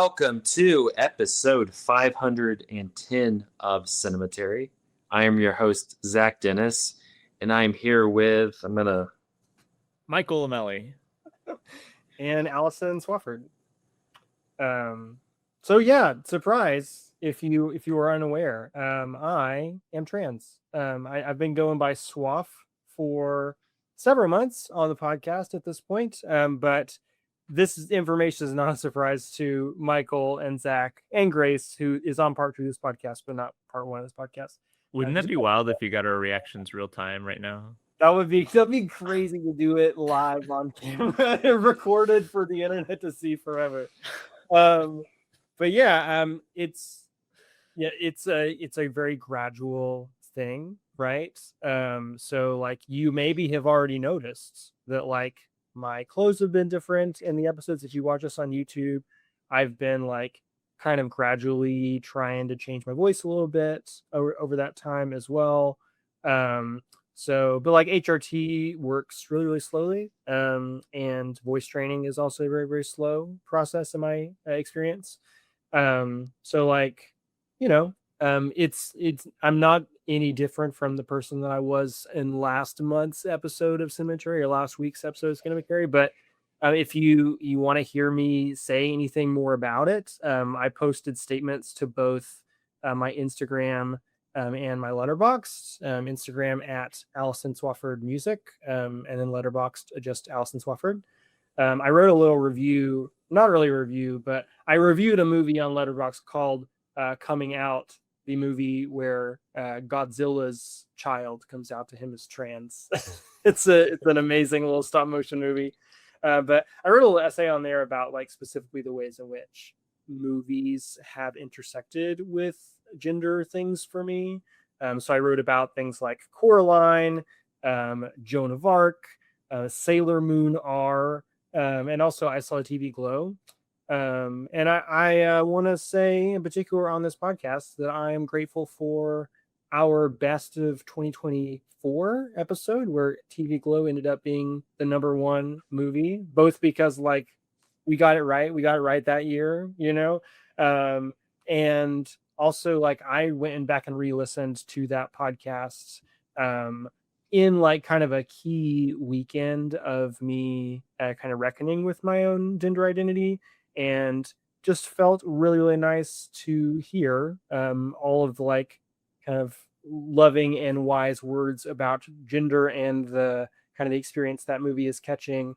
welcome to episode 510 of Cinematary. I am your host, Zach Dennis, and I'm here with, Michael Amelli. And Alison Swafford. Surprise if you are unaware. I am trans. I've been going by Swaff for several months on the podcast at this point. But this information is not a surprise to Michael and Zach and Grace, who is on part 2 of this podcast, but not part 1 of this podcast. Wouldn't that be wild if you got our reactions real time right now? That'd be crazy to do it live on camera, recorded for the internet to see forever. It's a very gradual thing, right? So like you maybe have already noticed that like my clothes have been different in the episodes. If you watch us on YouTube, I've been like kind of gradually trying to change my voice a little bit over that time as well. But like HRT works really, really slowly. And voice training is also a very, very slow process in my experience. I'm not any different from the person that I was in last month's episode of Cemetery or last week's episode of Cemetery. But if you want to hear me say anything more about it, I posted statements to both my Instagram and my Letterboxd. Instagram at Alison Swafford Music, and then Letterboxd just Alison Swafford. I wrote a little review, not really a review, but I reviewed a movie on Letterboxd called Coming Out, the movie where Godzilla's child comes out to him as trans. It's an amazing little stop motion movie. But I wrote a little essay on there about like specifically the ways in which movies have intersected with gender things for me. So I wrote about things like Coraline, Joan of Arc, Sailor Moon R, and also I Saw a TV Glow. And I want to say in particular on this podcast that I am grateful for our best of 2024 episode where TV Glow ended up being the number 1 movie, both because like we got it right that year, and also like I went back and re-listened to that podcast in like kind of a key weekend of me kind of reckoning with my own gender identity, and just felt really, really nice to hear all of the like kind of loving and wise words about gender and the kind of the experience that movie is catching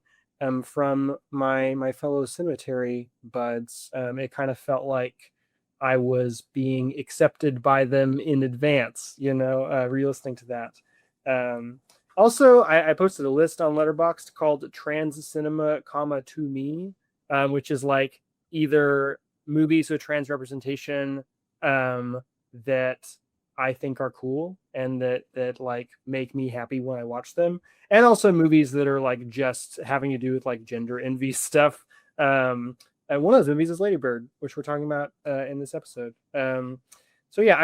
from my fellow Cemetery buds. It kind of felt like I was being accepted by them in advance, re-listening to that. Also, I posted a list on Letterboxd called Trans Cinema, to me, which is like either movies with trans representation that I think are cool and that like make me happy when I watch them, and also movies that are like just having to do with like gender envy stuff. And one of those movies is Lady Bird, which we're talking about in this episode. I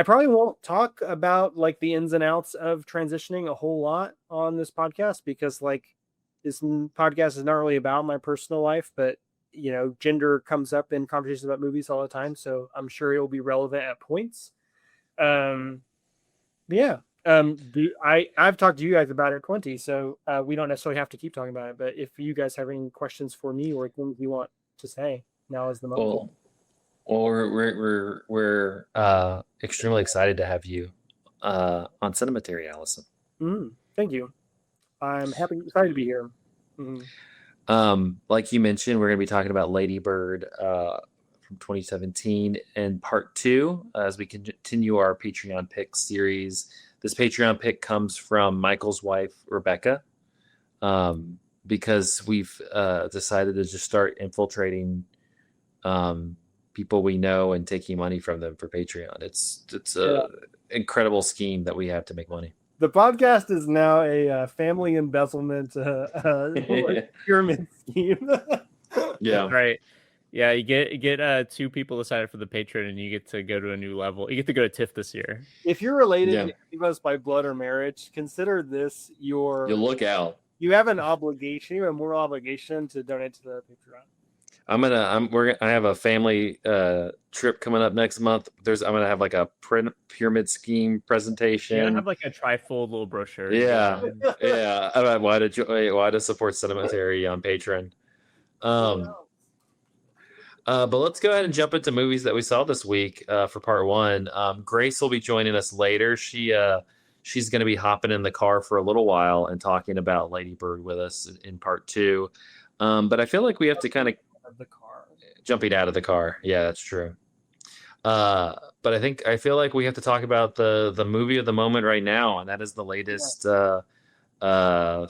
probably won't talk about like the ins and outs of transitioning a whole lot on this podcast, because like this podcast is not really about my personal life, but gender comes up in conversations about movies all the time, so I'm sure it will be relevant at points. I've talked to you guys about it plenty, so we don't necessarily have to keep talking about it. But if you guys have any questions for me or things you want to say, now is the moment. Well, we're extremely excited to have you on Cinematary, Allison. Thank you. I'm excited to be here. Like you mentioned, we're going to be talking about Lady Bird from 2017 and part 2 as we continue our Patreon pick series. This Patreon pick comes from Michael's wife, Rebecca, because we've decided to just start infiltrating people we know and taking money from them for Patreon. It's a incredible scheme that we have to make money. The podcast is now a family embezzlement pyramid scheme. Yeah. Right. Yeah, you get 2 people decided for the Patreon, and you get to go to a new level. You get to go to TIFF this year. If you're related to any of us by blood or marriage, consider this your... You look out. You have an obligation, you have a moral obligation to donate to the Patreon. I have a family trip coming up next month. I'm gonna have like a pyramid scheme You're presentation. gonna have like a trifold little brochure. Yeah, yeah. About why to support Cinematary on Patreon. But let's go ahead and jump into movies that we saw this week for part one. Grace will be joining us later. She's going to be hopping in the car for a little while and talking about Lady Bird with us in part two. But I feel like we have to kind of the car. jumping out of the car. Yeah, that's true. But I feel like we have to talk about the movie of the moment right now, and that is the latest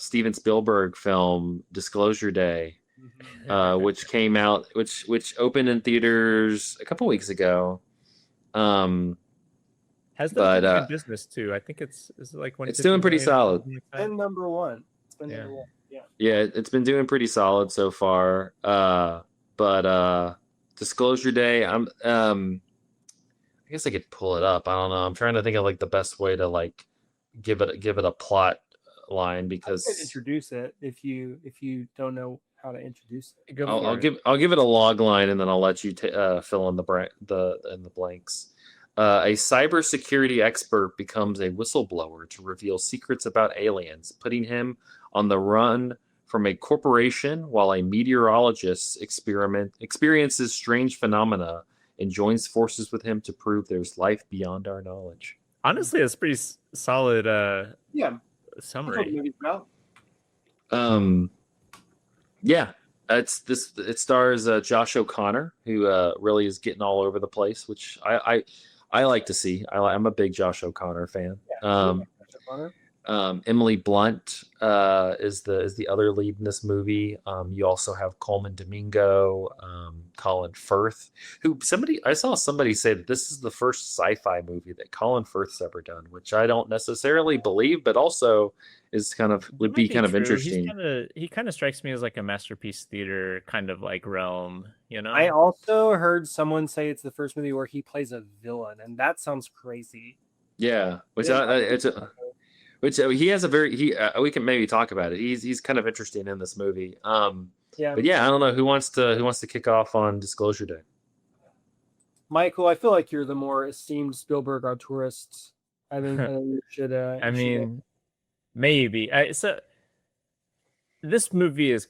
Steven Spielberg film, Disclosure Day. Which came out, which opened in theaters a couple weeks ago. Has done good business too. I think it's like it's doing pretty solid. And number one. It's been number one. Yeah, it's been doing pretty solid so far. But Disclosure Day, I guess I could pull it up. I don't know. I'm trying to think of like the best way to like give it a plot line, because I could introduce it if you don't know how to introduce it. I'll give it a log line, and then I'll let you fill in the blanks. A cybersecurity expert becomes a whistleblower to reveal secrets about aliens, putting him on the run from a corporation while a meteorologist experiences strange phenomena and joins forces with him to prove there's life beyond our knowledge. Honestly, it's pretty solid summary. Yeah, it stars Josh O'Connor, who really is getting all over the place, which I like to see. I'm a big Josh O'Connor fan. Emily Blunt is the other lead in this movie. You also have Coleman Domingo, Colin Firth, who I saw somebody say that this is the first sci-fi movie that Colin Firth's ever done, which I don't necessarily believe, but also is would be kind of interesting. He kind of strikes me as like a masterpiece theater kind of like realm, you know. I also heard someone say it's the first movie where he plays a villain, and that sounds crazy. Yeah, which he has a very we can maybe talk about it. He's kind of interesting in this movie. But yeah, I don't know who wants to kick off on Disclosure Day. Michael, I feel like you're the more esteemed Spielberg auteurist. I think you should. I mean, maybe. So this movie is,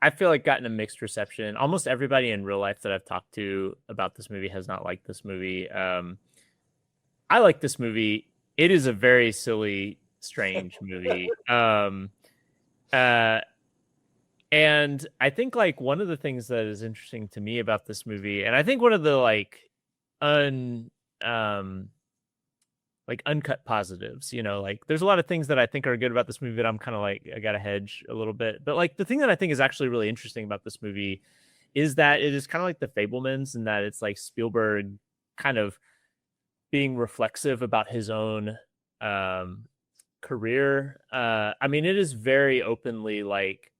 I feel like, gotten a mixed reception. Almost everybody in real life that I've talked to about this movie has not liked this movie. I like this movie. It is a very silly, strange movie. And I think like one of the things that is interesting to me about this movie, and I think one of the like uncut positives, you know, like there's a lot of things that I think are good about this movie that I'm kind of like, I gotta hedge a little bit. But like the thing that I think is actually really interesting about this movie is that it is kind of like The Fabelmans, and that it's like Spielberg kind of being reflexive about his own career. I mean, it is very openly like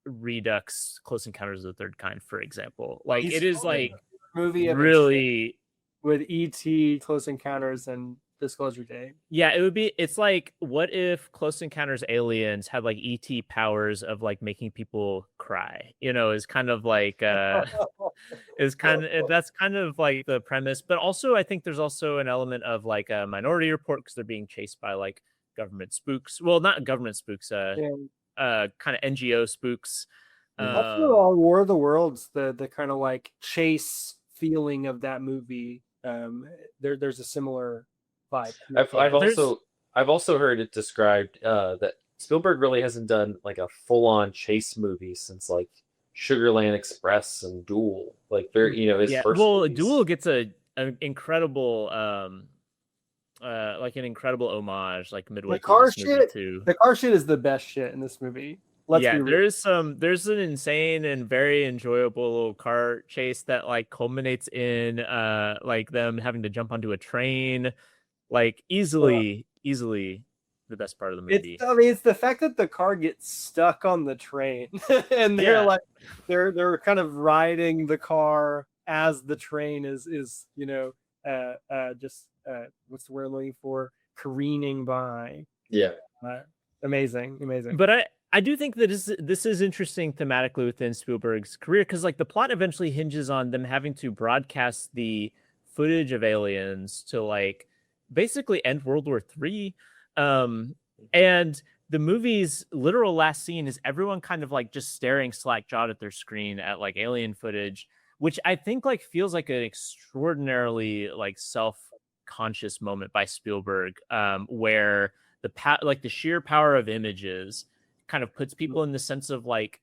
Redux Close Encounters of the Third Kind, for example. Like it is like movie really with E.T., Close Encounters, and Disclosure Day. Yeah, it's like, what if Close Encounters aliens had like E.T. powers of like making people cry, you know, is kind of like that's kind of like the premise. But also I think there's also an element of like a Minority Report, because they're being chased by like government spooks. Well, not government spooks, kind of NGO spooks. Also, War of the Worlds, the kind of like chase feeling of that movie. There's a similar vibe. I've also heard it described that Spielberg really hasn't done like a full-on chase movie since like Sugarland Express and Duel. Like very, you know, his first movies. Duel gets an incredible like an incredible homage like midway through this movie too. The car shit is the best shit in this movie. There's an insane and very enjoyable little car chase that like culminates in like them having to jump onto a train, like easily the best part of the movie. It's the fact that the car gets stuck on the train and they're kind of riding the car as the train is you know what's the word I'm looking for, careening by. Yeah. Amazing. But I do think that this is interesting thematically within Spielberg's career, because like the plot eventually hinges on them having to broadcast the footage of aliens to like basically end World War III. And the movie's literal last scene is everyone kind of like just staring slack-jawed at their screen at like alien footage, which I think like feels like an extraordinarily like self-conscious moment by Spielberg, where like the sheer power of images kind of puts people in the sense of like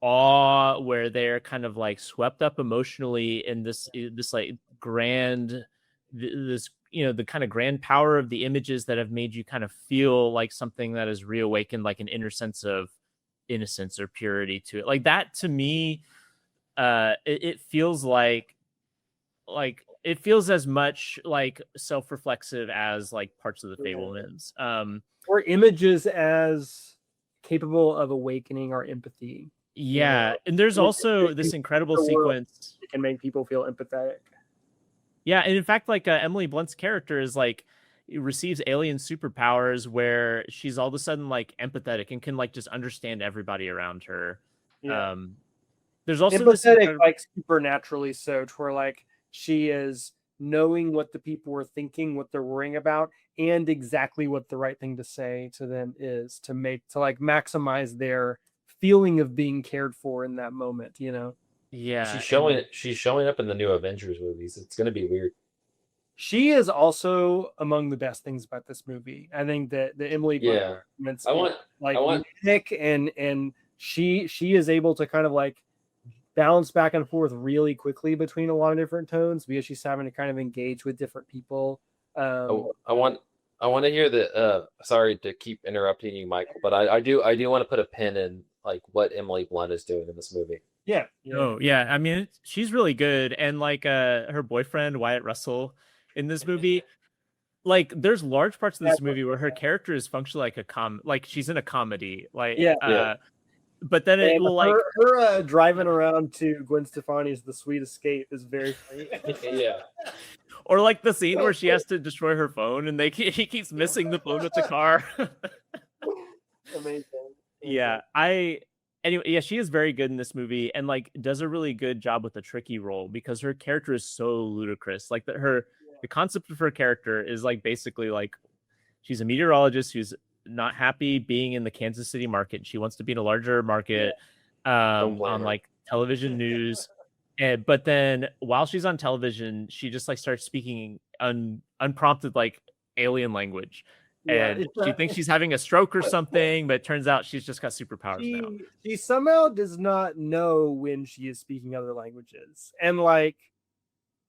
awe, where they're kind of like swept up emotionally in this like grand, this, you know, the kind of grand power of the images that have made you kind of feel like something that has reawakened like an inner sense of innocence or purity to it. Like that to me, it feels like it feels as much like self-reflexive as like parts of the Fablemans. Or images as capable of awakening our empathy. Yeah, You know? and there's also this incredible sequence. It can make people feel empathetic. Yeah, and in fact, like Emily Blunt's character is like receives alien superpowers where she's all of a sudden like empathetic and can like just understand everybody around her. Yeah. There's also empathetic, like supernaturally so, to where like she is knowing what the people are thinking, what they're worrying about, and exactly what the right thing to say to them is to like maximize their feeling of being cared for in that moment, you know? Yeah. She's showing up in the new Avengers movies. It's gonna be weird. She is also among the best things about this movie. I think that the Emily Blunt unique, and she is able to kind of like bounce back and forth really quickly between a lot of different tones because she's having to kind of engage with different people. I want to hear the. Sorry to keep interrupting you, Michael, but I do want to put a pin in like what Emily Blunt is doing in this movie. Yeah. Oh yeah. I mean, she's really good, and like her boyfriend Wyatt Russell in this movie. Like, there's large parts of this movie where her character is functionally like like she's in a comedy. Like, but then it will like her driving around to Gwen Stefani's "The Sweet Escape" is very funny. Yeah. Or like the scene where she has to destroy her phone and he keeps missing the phone with the car. Amazing. Yeah, anyway, yeah, she is very good in this movie and like does a really good job with the tricky role because her character is so ludicrous. Like the concept of her character is like basically like she's a meteorologist who's not happy being in the Kansas City market. She wants to be in a larger market on like television news. But then while she's on television, she just like starts speaking unprompted like alien language. And she thinks she's having a stroke or something, but it turns out she's just got superpowers now. She somehow does not know when she is speaking other languages. And like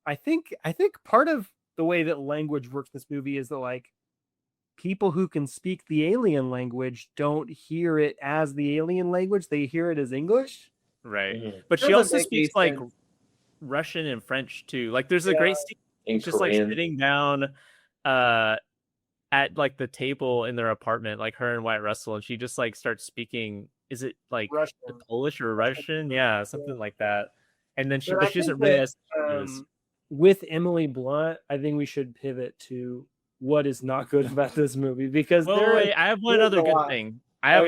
I think part of the way that language works in this movie is that like people who can speak the alien language don't hear it as the alien language, they hear it as English. Right. Mm-hmm. But she also speaks like Russian and French too. Like there's a great scene just like sitting down at like the table in their apartment, like her and Wyatt Russell, and she just like starts speaking, is it like Polish or Russian? Yeah, something like that. And then she doesn't realize with Emily Blunt, I think we should pivot to what is not good about this movie because I have one other good thing. And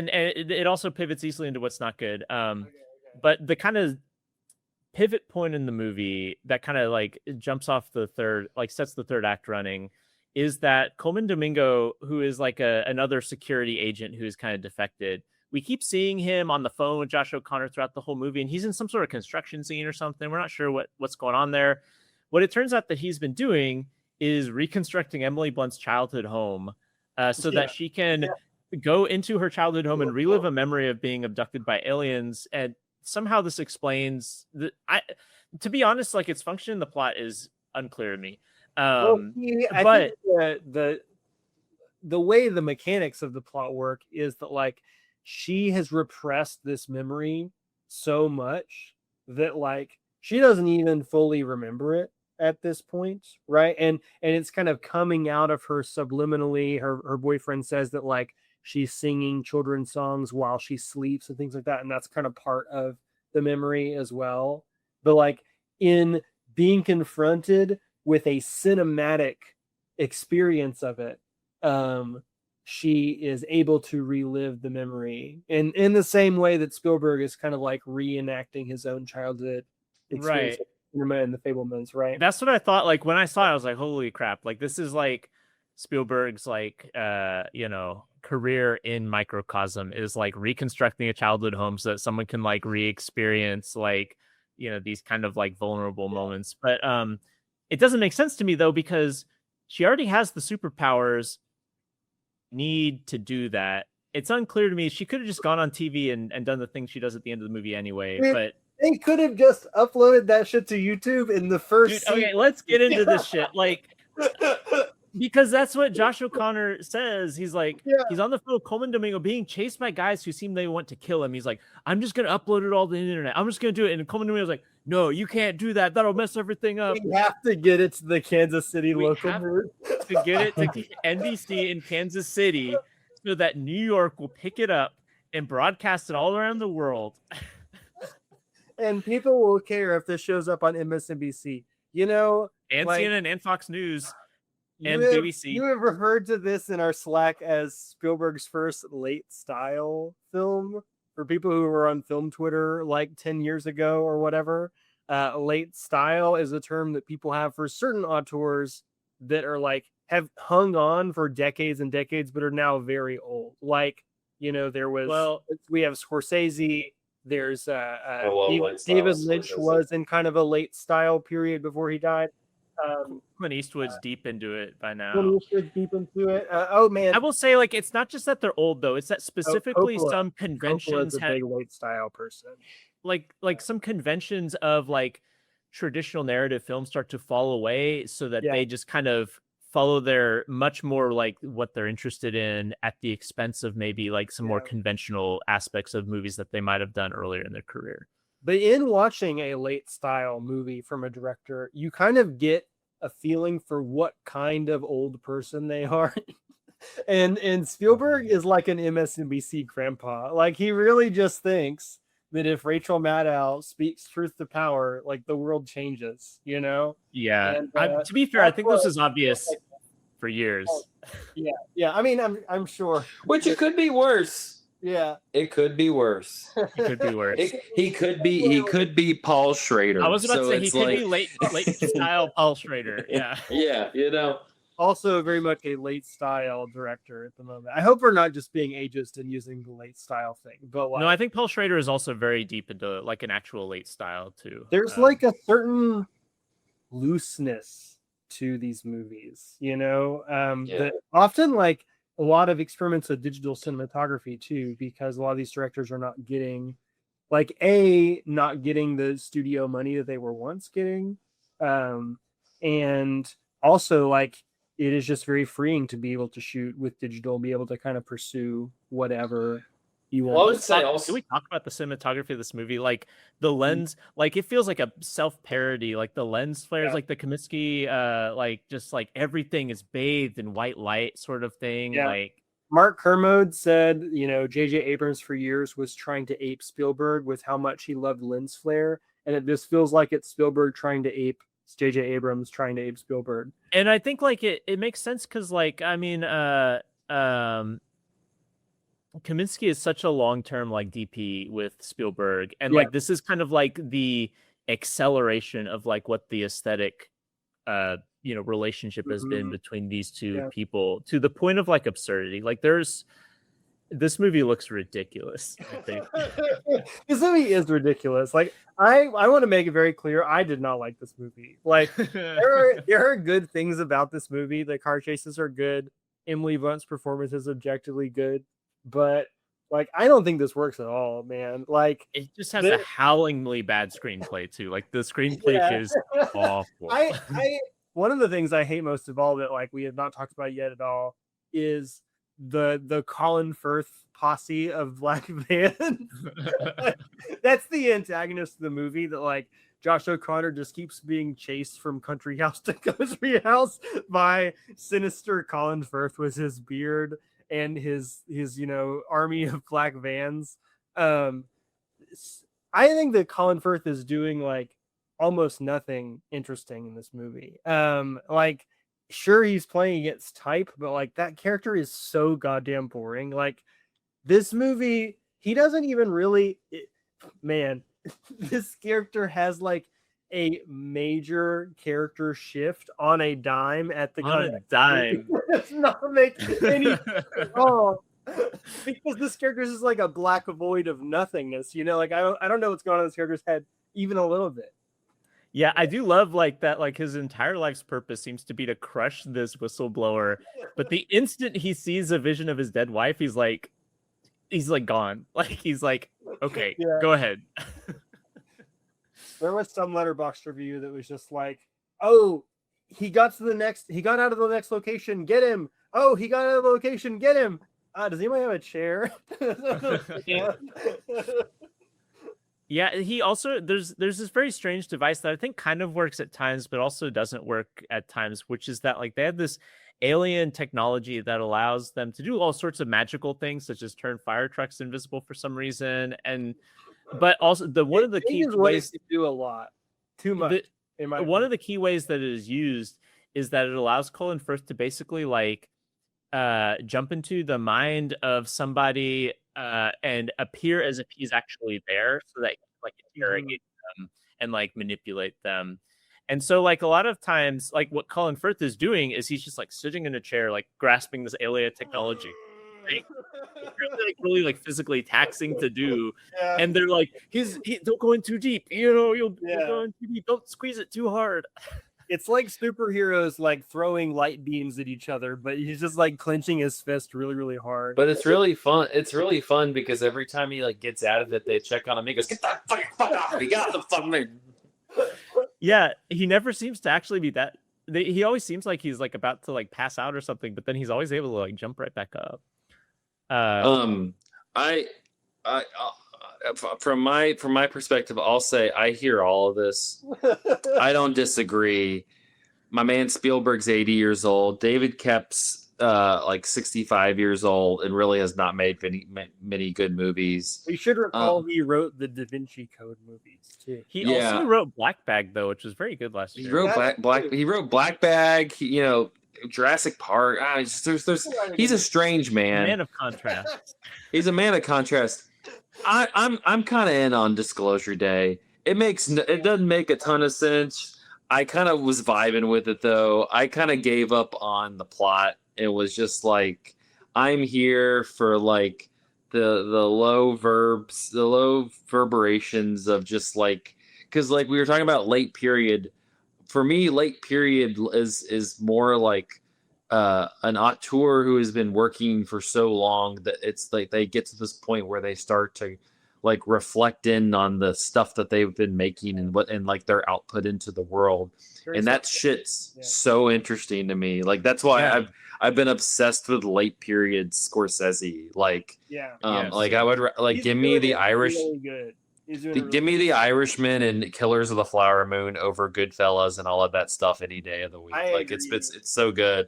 it also pivots easily into what's not good. But the kind of pivot point in the movie that kind of like jumps off the third, like sets the third act running, is that Coleman Domingo, who is like another security agent who is kind of defected. We keep seeing him on the phone with Josh O'Connor throughout the whole movie, and he's in some sort of construction scene or something. We're not sure what's going on there. What it turns out that he's been doing is reconstructing Emily Blunt's childhood home so that she can go into her childhood home and relive a memory of being abducted by aliens. And somehow this explains to be honest, like its function in the plot is unclear to me. I think the way the mechanics of the plot work is that like she has repressed this memory so much that like she doesn't even fully remember it at this point, right? And it's kind of coming out of her subliminally. Her boyfriend says that like she's singing children's songs while she sleeps and things like that, and that's kind of part of the memory as well. But like in being confronted with a cinematic experience of it, she is able to relive the memory in the same way that Spielberg is kind of like reenacting his own childhood experience Right. and the Fablemans, right? That's what I thought. Like when I saw it, I was like, holy crap. Like this is like Spielberg's like career in microcosm is like reconstructing a childhood home so that someone can like re-experience like, these kind of like vulnerable moments. But it doesn't make sense to me though, because she already has the superpowers need to do that. It's unclear to me. She could have just gone on TV and done the thing she does at the end of the movie anyway. But they could have just uploaded that shit to YouTube in the first. Dude, okay, let's get into this shit. Like, because that's what Josh O'Connor says. He's like, he's on the phone with Coleman Domingo being chased by guys who seem they want to kill him. He's like, I'm just gonna upload it all to the internet. I'm just gonna do it. And Coleman Domingo's like, no, you can't do that. That'll mess everything up. We have to get it to the Kansas City local to get it to NBC in Kansas City so that New York will pick it up and broadcast it all around the world. And people will care if this shows up on MSNBC. And CNN and Fox News and BBC. You have referred to this in our Slack as Spielberg's first late style film. For people who were on film Twitter like 10 years ago or whatever, late style is a term that people have for certain auteurs that are like have hung on for decades and decades, but are now very old. Like, there was, we have Scorsese. There's David Lynch was in kind of a late style period before he died. Clint Eastwood's deep into it by now. Clint Eastwood's deep into it. Oh man, I will say, like, it's not just that they're old though. It's that specifically some conventions have a big late style person. Like some conventions of like traditional narrative films start to fall away, so that they just kind of follow their much more like what they're interested in at the expense of maybe like some more conventional aspects of movies that they might have done earlier in their career. But in watching a late style movie from a director, you kind of get a feeling for what kind of old person they are. and Spielberg is like an MSNBC grandpa. Like he really just thinks that if Rachel Maddow speaks truth to power, like the world changes, Yeah. And, to be fair, I think this is obvious for years. Yeah. I mean, I'm sure. Which it could be worse. Yeah, it could be worse. It could be worse. He could be Paul Schrader. I was about to say he could be late style Paul Schrader. Yeah. Yeah, Also very much a late style director at the moment. I hope we're not just being ageist and using the late style thing. But no, I think Paul Schrader is also very deep into like an actual late style too. There's like a certain looseness to these movies, that often like a lot of experiments with digital cinematography too, because a lot of these directors are not getting the studio money that they were once getting. And also like it is just very freeing to be able to shoot with digital, be able to kind of pursue whatever you want. Well, I would say also, can we talk about the cinematography of this movie? Like the lens, like it feels like a self-parody, like the lens flares, like the Comiskey, like just like everything is bathed in white light sort of thing. Like Mark Kermode said, J.J. Abrams for years was trying to ape Spielberg with how much he loved lens flare. And it just feels like it's Spielberg trying to ape J.J. Abrams trying to ape Spielberg. And I think like it makes sense because like, I mean, Kaminsky is such a long-term like DP with Spielberg, and like this is kind of like the acceleration of like what the aesthetic relationship has been between these two people, to the point of like absurdity. Like this movie looks ridiculous, I think. This movie is ridiculous. Like I want to make it very clear, I did not like this movie. Like there are good things about this movie. The car chases are good. Emily Blunt's performance is objectively good. But like, I don't think this works at all, man. Like, it just has a howlingly bad screenplay too. Like the screenplay is awful. One of the things I hate most of all that like we have not talked about yet at all is the Colin Firth posse of black vans. That's the antagonist of the movie. That like Josh O'Connor just keeps being chased from country house to country house by sinister Colin Firth with his beard and his army of black vans. I think that Colin Firth is doing like almost nothing interesting in this movie. Like sure, he's playing against type, but like that character is so goddamn boring. Like this movie, he doesn't even really, man, this character has like a major character shift on a dime at the On a dime. It does not make any sense at all. Because this character is just like a black void of nothingness, you know. Like I don't know what's going on in this character's head even a little bit. Yeah, I do love like that. Like his entire life's purpose seems to be to crush this whistleblower, but the instant he sees a vision of his dead wife, he's like gone. Like he's like, okay, Yeah. go ahead. There was some Letterboxd review that was just like, oh, he got out of the next location, get him. Oh, he got out of the location, get him. Does anybody have a chair? Yeah, he also there's this very strange device that I think kind of works at times, but also doesn't work at times, which is that like they have this alien technology that allows them to do all sorts of magical things, such as turn fire trucks invisible for some reason, but also one of the key ways to do a lot too much. One of the key ways that it is used is that it allows Colin Firth to basically like jump into the mind of somebody and appear as if he's actually there, so that he can like interrogate them and like manipulate them. And so like a lot of times, like what Colin Firth is doing is he's just like sitting in a chair, like grasping this alien technology. Right? Really like physically taxing to do. Yeah. And they're like, don't go in too deep, you know, you'll go in too deep, don't squeeze it too hard. It's like superheroes like throwing light beams at each other, but he's just like clenching his fist really, really hard. But it's really fun. It's really fun because every time he like gets out of it, they check on him. He goes, "Get that fuck off! He got the fucking." Yeah, he never seems to actually be that. He always seems like he's like about to like pass out or something, but then he's always able to like jump right back up. From my perspective, I'll say I hear all of this. I don't disagree. My man Spielberg's 80 years old. David Koepp's like 65 years old and really has not made many good movies. We should recall he wrote the Da Vinci Code movies too. He also wrote Black Bag though, which was very good last year. He wrote Black Bag. Jurassic Park. He's a strange man. Man of contrast. He's a man of contrast. I'm kind of in on Disclosure Day. It doesn't make a ton of sense. I kind of was vibing with it though. I kind of gave up on the plot. It was just like I'm here for like the low verbs, the low verberations of just like because like we were talking about late period. For me, late period is more like an auteur who has been working for so long that it's like they get to this point where they start to like reflect in on the stuff that they've been making and like their output into the world. And that shit's so interesting to me. Like that's why I've been obsessed with late period Scorsese. Like like I would like give me the Irish. Really good. Give me The Irishman and Killers of the Flower Moon over Goodfellas and all of that stuff any day of the week. Like it's so good.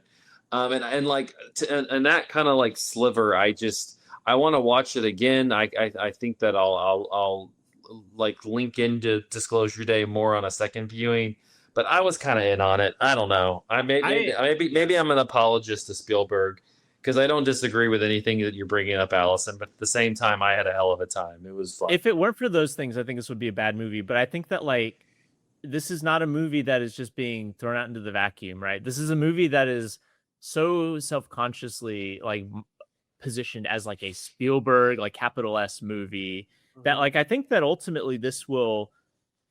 And like and that kind of like sliver, I want to watch it again. I think that I'll like link into Disclosure Day more on a second viewing. But I was kind of in on it. I don't know. Maybe I'm an apologist to Spielberg. Because I don't disagree with anything that you're bringing up, Allison, but at the same time, I had a hell of a time. It was fun. If it weren't for those things, I think this would be a bad movie. But I think that, like, this is not a movie that is just being thrown out into the vacuum, right? This is a movie that is so self-consciously, like, positioned as, like, a Spielberg, like, capital S movie that, like, I think that ultimately this will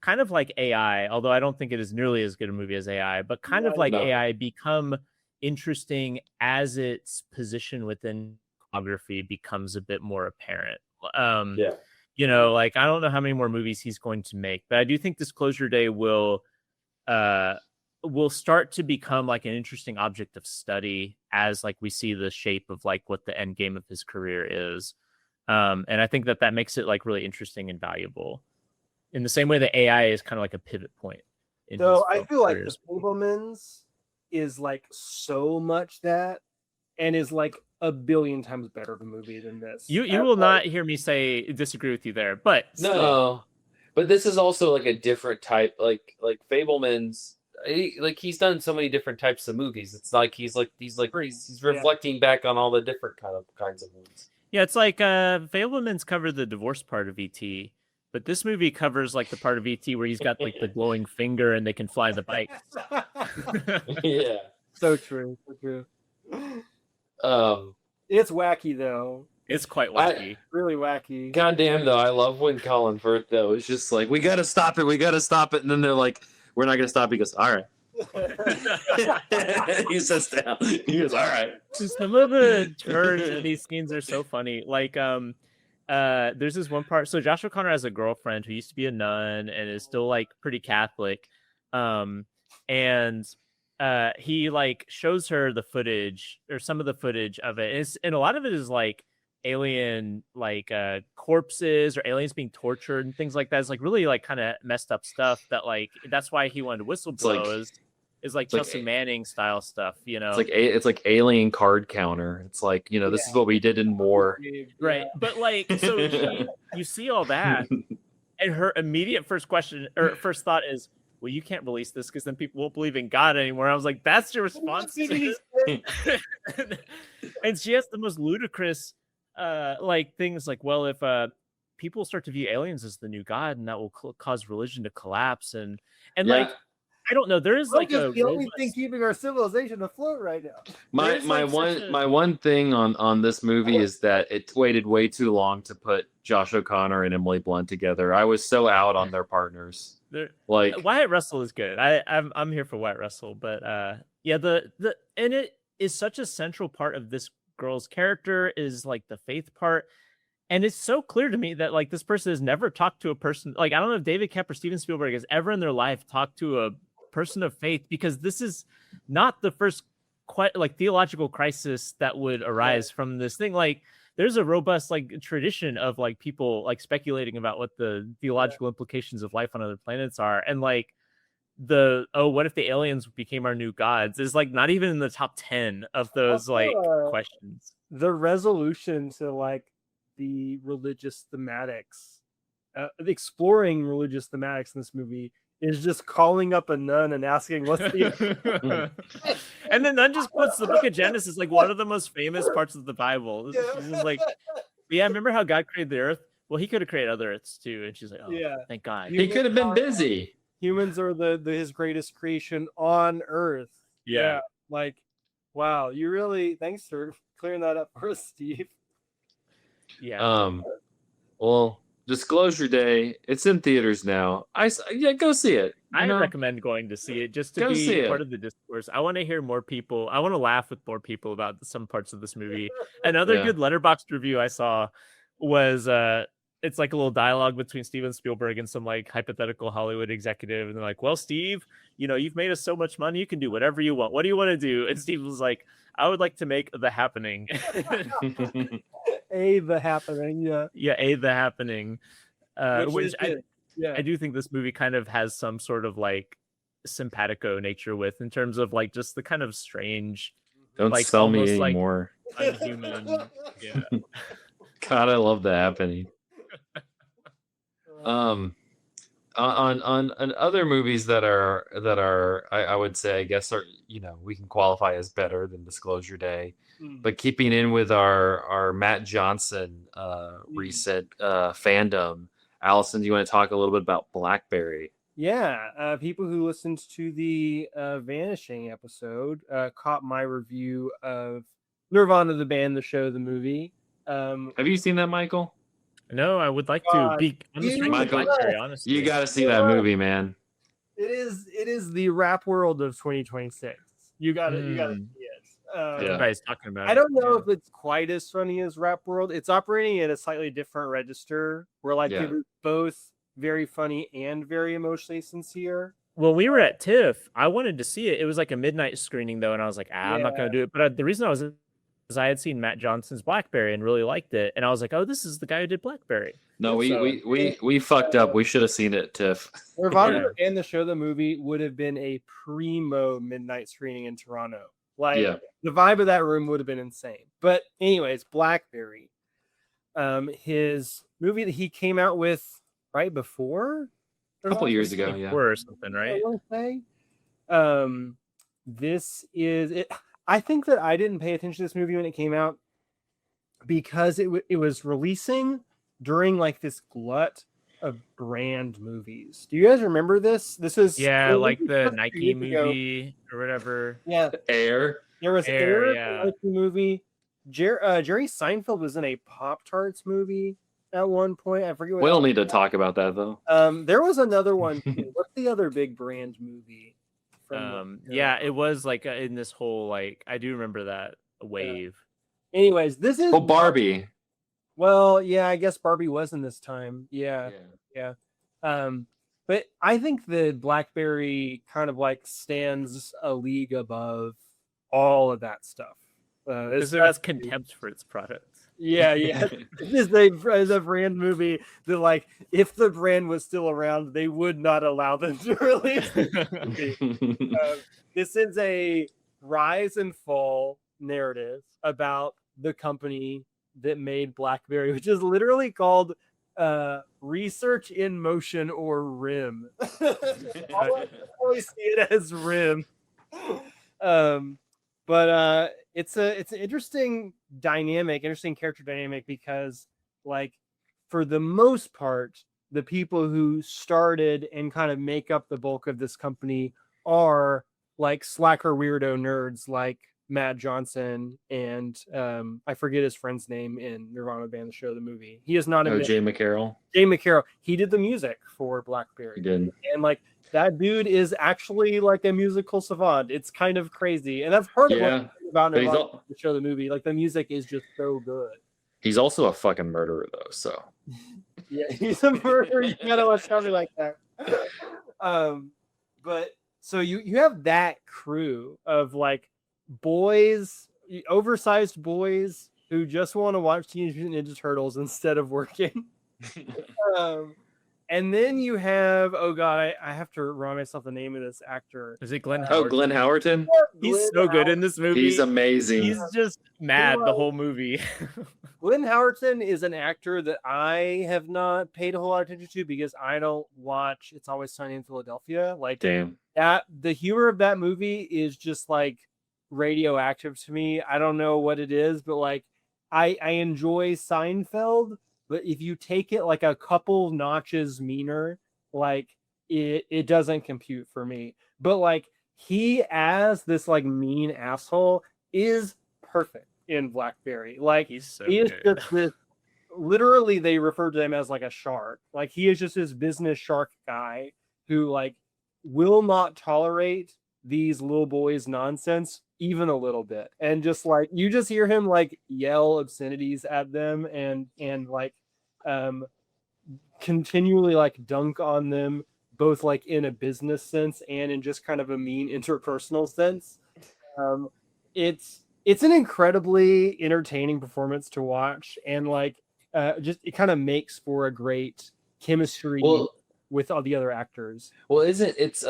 kind of like AI, although I don't think it is nearly as good a movie as AI, but kind of like AI become interesting as its position within photography becomes a bit more apparent. You know, like I don't know how many more movies he's going to make, but I do think Disclosure Day will start to become like an interesting object of study as like we see the shape of like what the end game of his career is. And I think that makes it like really interesting and valuable in the same way that AI is kind of like a pivot point. So I feel like The Fabelmans is like so much that and is like a billion times better of a movie than this. You will not hear me disagree with you there, but no. But this is also like a different type, like Fabelmans. he's done so many different types of movies. It's like he's reflecting back on all the different kinds of movies. Yeah, it's like Fableman's covered the divorce part of ET, but this movie covers like the part of ET where he's got like the glowing finger and they can fly the bike. Yeah. So true. So true. It's wacky though. It's quite wacky. Really wacky. Goddamn though, I love when Colin Firth though is just like, we gotta stop it, and then they're like, we're not gonna stop. He goes, all right. He sits down. He goes, all right. Some of the turns in these scenes are so funny. Like, there's this one part. So Josh O'Connor has a girlfriend who used to be a nun and is still like pretty Catholic. And he like shows her the footage or some of the footage of it. And a lot of it is like alien like corpses or aliens being tortured and things like that. It's like really like kind of messed up stuff that like that's why he wanted to whistleblow is like Chelsea Manning style stuff, you know. It's like alien card counter. It's like, you know, this is what we did in war. Right. But like so you see all that and her immediate first question or first thought is, well, you can't release this because then people won't believe in God anymore. I was like, that's your response to it? And she has the most ludicrous like things like, well, if people start to view aliens as the new God and that will cause religion to collapse and like I don't know, there is like the only thing keeping our civilization afloat right now. My one thing on this movie is that it waited way too long to put Josh O'Connor and Emily Blunt together. I was so out on their partners. Like Wyatt Russell is good. I'm here for Wyatt Russell, but yeah, the and it is such a central part of this girl's character is like the faith part. And it's so clear to me that like this person has never talked to a person. Like, I don't know if David Kemp or Steven Spielberg has ever in their life talked to a person of faith, because this is not the first quite like theological crisis that would arise from this thing. Like there's a robust like tradition of like people like speculating about what the theological implications of life on other planets are. And like what if the aliens became our new gods is like not even in the top 10 of those like questions. The resolution to like the religious thematics, exploring religious thematics in this movie is just calling up a nun and asking what's the and then nun just puts the book of Genesis, like one of the most famous parts of the Bible. This is like, yeah, remember how God created the earth? Well, he could have created other earths too. And she's like, oh, yeah, thank God. He could have been busy. Humans are his greatest creation on earth. Yeah. Like, wow, you really, thanks for clearing that up for us, Steve. Yeah. Well, Disclosure Day, it's in theaters now. Go see it. I recommend going to see it just to be part of the discourse. I want to hear more people. I want to laugh with more people about some parts of this movie. Another good Letterboxd review I saw was it's like a little dialogue between Steven Spielberg and some like hypothetical Hollywood executive, and they're like, well, Steve, you know, you've made us so much money, you can do whatever you want. What do you want to do? And Steve was like, I would like to make The Happening. The Happening, The Happening. Which I do think this movie kind of has some sort of like simpatico nature with, in terms of like just the kind of strange. Don't like, sell me anymore. Like, unhuman. Yeah. God, I love The Happening. On other movies that are I would say, I guess, are, you know, we can qualify as better than Disclosure Day, but keeping in with our Matt Johnson recent fandom, Alison, do you want to talk a little bit about Blackberry? Yeah, people who listened to the Vanishing episode caught my review of Nirvana, the band, the show, the movie. Have you seen that, Michael? No, I would like to be on the stream with Blackberry, honestly. You got to see that movie, man. It is the rap world of 2026. You got to see it. Everybody's talking about it. I don't know if it's quite as funny as Rap World. It's operating at a slightly different register, where like it was both very funny and very emotionally sincere. Well, we were at TIFF. I wanted to see it. It was like a midnight screening though, and I was like, I'm not going to do it. But the reason I was is I had seen Matt Johnson's Blackberry and really liked it, and I was like, oh, this is the guy who did Blackberry. No, we fucked up. We should have seen it at TIFF. Nirvana and the show, the movie, would have been a primo midnight screening in Toronto. Like the vibe of that room would have been insane. But anyways, Blackberry, his movie that he came out with right before, a couple years ago, or something, right? I want to say, This is it. I think that I didn't pay attention to this movie when it came out because it was releasing during like this glut of brand movies. Do you guys remember this? This is like the Nike movie or whatever. Yeah, Air. there was Air, Air, yeah. the Nike movie. Jerry Seinfeld was in a Pop-Tarts movie at one point. I forget what. We don't need to talk about that though. There was another one too. What's the other big brand movie? It was like in this whole like I do remember that wave. Anyways, this is Barbie. Well, yeah, I guess Barbie was in this time. Yeah. But I think that Blackberry kind of like stands a league above all of that stuff. Because it has contempt for its products. Yeah. This is a brand movie that, like, if the brand was still around, they would not allow them to release this movie. This is a rise and fall narrative about the company that made Blackberry, which is literally called Research in Motion, or RIM. I always see it as RIM. But it's an interesting character dynamic, because, like, for the most part, the people who started and kind of make up the bulk of this company are like slacker weirdo nerds like Matt Johnson and I forget his friend's name in Nirvana Band, the show, the movie. He is not in Jay McCarroll. Jay McCarroll. He did the music for Blackberry. He did. And like that dude is actually like a musical savant. It's kind of crazy. And that's part of what about Nirvana, the show, the movie. Like the music is just so good. He's also a fucking murderer though, so yeah, he's a murderer. You gotta watch something like that. But so you have that crew of like boys, oversized boys who just want to watch Teenage Mutant Ninja Turtles instead of working. And then you have, oh god, I have to remind myself the name of this actor. Is it Glenn Howerton? Glenn Howerton? He's so good in this movie. He's amazing. He's just mad the whole movie. Glenn Howerton is an actor that I have not paid a whole lot of attention to because I don't watch It's Always Sunny in Philadelphia. Like, damn, that the humor of that movie is just like radioactive to me. I don't know what it is, but like I enjoy Seinfeld, but if you take it like a couple notches meaner, like it doesn't compute for me. But like he as this like mean asshole is perfect in Blackberry. Like he is just this, literally they refer to him as like a shark. Like he is just this business shark guy who like will not tolerate these little boys' nonsense even a little bit, and just like you just hear him like yell obscenities at them and like continually like dunk on them, both like in a business sense and in just kind of a mean interpersonal sense. It's an incredibly entertaining performance to watch, and like just it kind of makes for a great chemistry with all the other actors. Well, it's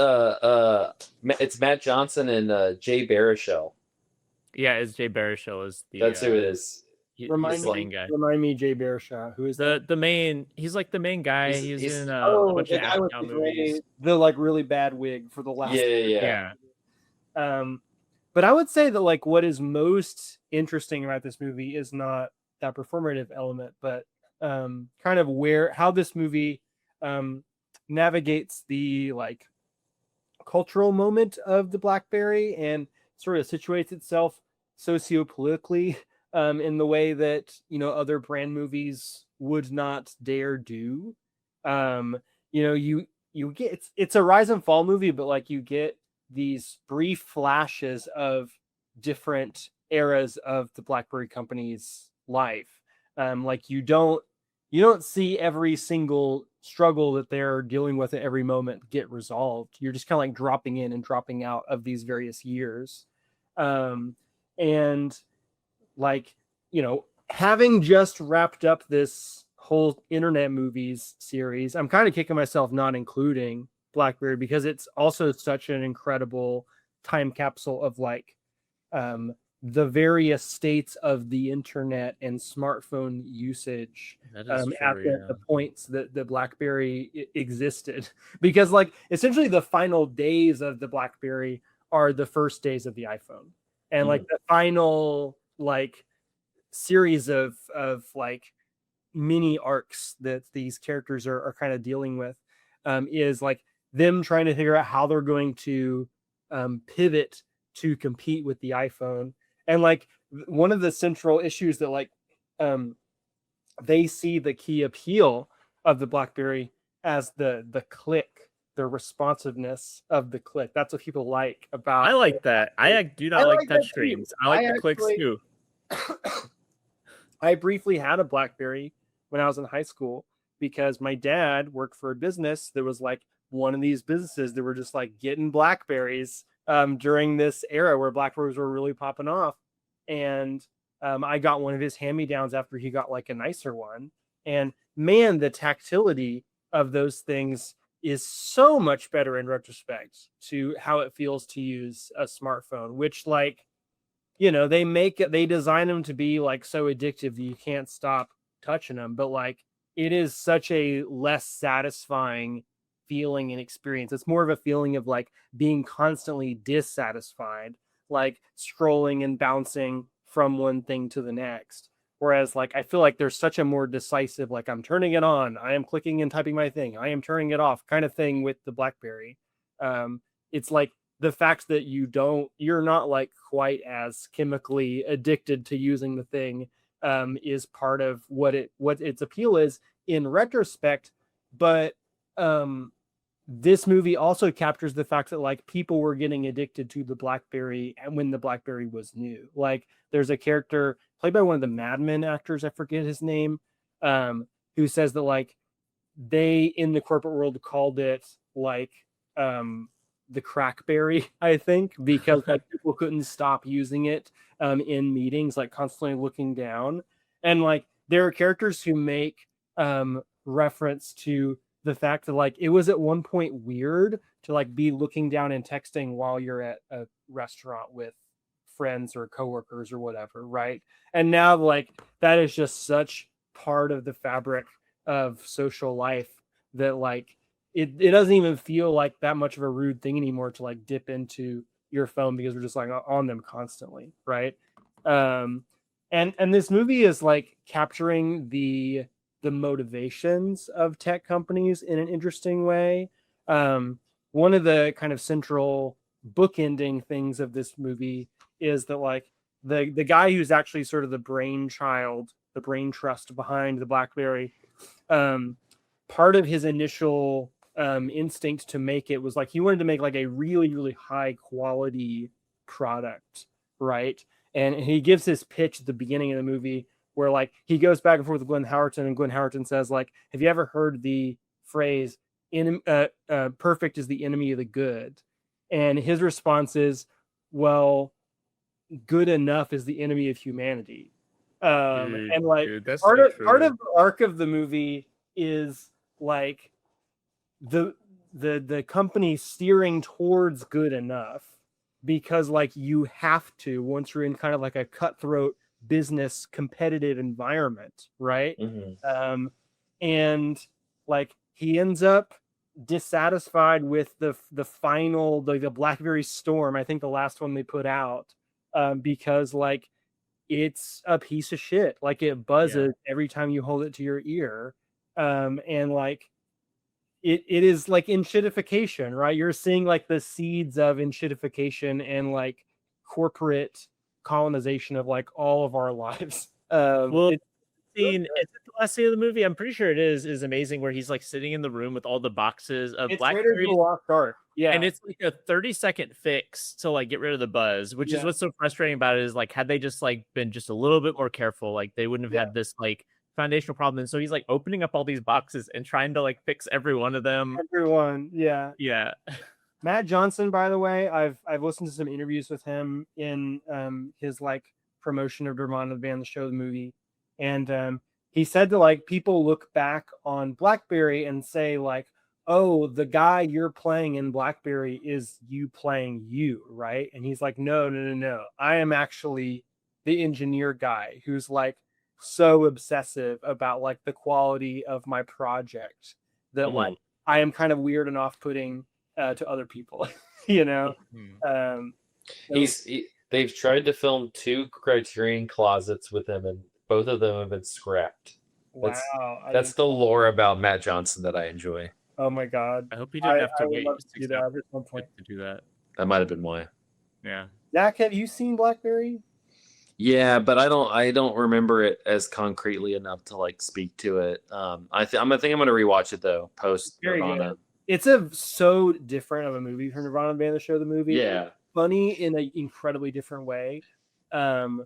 Matt Johnson and Jay Baruchel. Yeah, it's Jay Baruchel is the that's who it is. Remind me, Jay Baruchel, who is the main. He's like the main guy. He's in a bunch of action movies. The like really bad wig for the last. Yeah. But I would say that like what is most interesting about this movie is not that performative element, but kind of how this movie navigates the like cultural moment of the Blackberry and sort of situates itself sociopolitically in the way that, you know, other brand movies would not dare do. You get it's a rise and fall movie, but like you get these brief flashes of different eras of the Blackberry company's life. Like you don't see every single struggle that they're dealing with at every moment get resolved. You're just kind of like dropping in and dropping out of these various years. And like, you know, having just wrapped up this whole internet movies series, I'm kind of kicking myself not including Blackberry because it's also such an incredible time capsule of like the various states of the internet and smartphone usage That is at true. the points that the BlackBerry existed. Because like essentially the final days of the BlackBerry are the first days of the iPhone. And like the final like series of like mini arcs that these characters are kind of dealing with is like them trying to figure out how they're going to pivot to compete with the iPhone. And like one of the central issues that like they see the key appeal of the BlackBerry as the click, the responsiveness of the click. That's what people like about. I like that. I do not like touch screens. I like the clicks too. I briefly had a BlackBerry when I was in high school because my dad worked for a business that was like one of these businesses that were just like getting BlackBerries during this era where BlackBerries were really popping off. And I got one of his hand-me-downs after he got like a nicer one. And man, the tactility of those things is so much better in retrospect to how it feels to use a smartphone, which like, you know, they design them to be like so addictive that you can't stop touching them. But like, it is such a less satisfying feeling and experience. It's more of a feeling of like being constantly dissatisfied, like scrolling and bouncing from one thing to the next. Whereas like I feel like there's such a more decisive, like I'm turning it on, I am clicking and typing my thing, I am turning it off kind of thing with the BlackBerry. It's like the fact that you're not like quite as chemically addicted to using the thing is part of what its appeal is in retrospect. But this movie also captures the fact that like people were getting addicted to the BlackBerry and when the BlackBerry was new. Like there's a character played by one of the Mad Men actors, I forget his name, who says that like they in the corporate world called it like the crackberry, I think, because like people couldn't stop using it in meetings, like constantly looking down. And like there are characters who make reference to the fact that like it was at one point weird to like be looking down and texting while you're at a restaurant with friends or coworkers or whatever, right? And now like that is just such part of the fabric of social life that like it doesn't even feel like that much of a rude thing anymore to like dip into your phone because we're just like on them constantly, right? And this movie is like capturing the motivations of tech companies in an interesting way. One of the kind of central bookending things of this movie is that like the guy who's actually sort of the brainchild, the brain trust behind the BlackBerry, part of his initial instinct to make it was like he wanted to make like a really, really high quality product, right? And he gives his pitch at the beginning of the movie where like he goes back and forth with Glenn Howerton, and Glenn Howerton says like, have you ever heard the phrase perfect is the enemy of the good? And his response is, well, good enough is the enemy of humanity. And like that's part of true. the arc of the movie is like the company steering towards good enough because like you have to once you're in kind of like a cutthroat business competitive environment, right? And like he ends up dissatisfied with the final the BlackBerry Storm, I think the last one they put out, because like it's a piece of shit, like it buzzes every time you hold it to your ear, and like it is like enshittification, right? You're seeing like the seeds of enshittification and like corporate colonization of like all of our lives. Well, scene, is it the last scene of the movie? I'm pretty sure it is amazing where he's like sitting in the room with all the boxes of BlackBerry. Yeah. And it's like a 30-second fix to like get rid of the buzz, which is what's so frustrating about it is like had they just like been just a little bit more careful, like they wouldn't have had this like foundational problem. And so he's like opening up all these boxes and trying to like fix every one of them. Yeah. Matt Johnson, by the way, I've listened to some interviews with him in his like promotion of Dermont, the band, the show, the movie, and he said that like people look back on BlackBerry and say like, oh, the guy you're playing in Blackberry is you playing you, right? And he's like, no. I am actually the engineer guy who's like so obsessive about like the quality of my project that like I am kind of weird and off-putting to other people, you know. They've tried to film 2 Criterion Closets with him, and both of them have been scrapped. Wow, That's the lore about Matt Johnson that I enjoy. Oh my god! I hope he didn't have to wait to do that at some point. to do that. That might have been why. Yeah. Zach, have you seen Blackberry? Yeah, but I don't remember it as concretely enough to like speak to it. I think I'm gonna rewatch it though post Nirvana. It's so different of a movie from Nirvana Band the Show the movie. Yeah, funny in an incredibly different way. But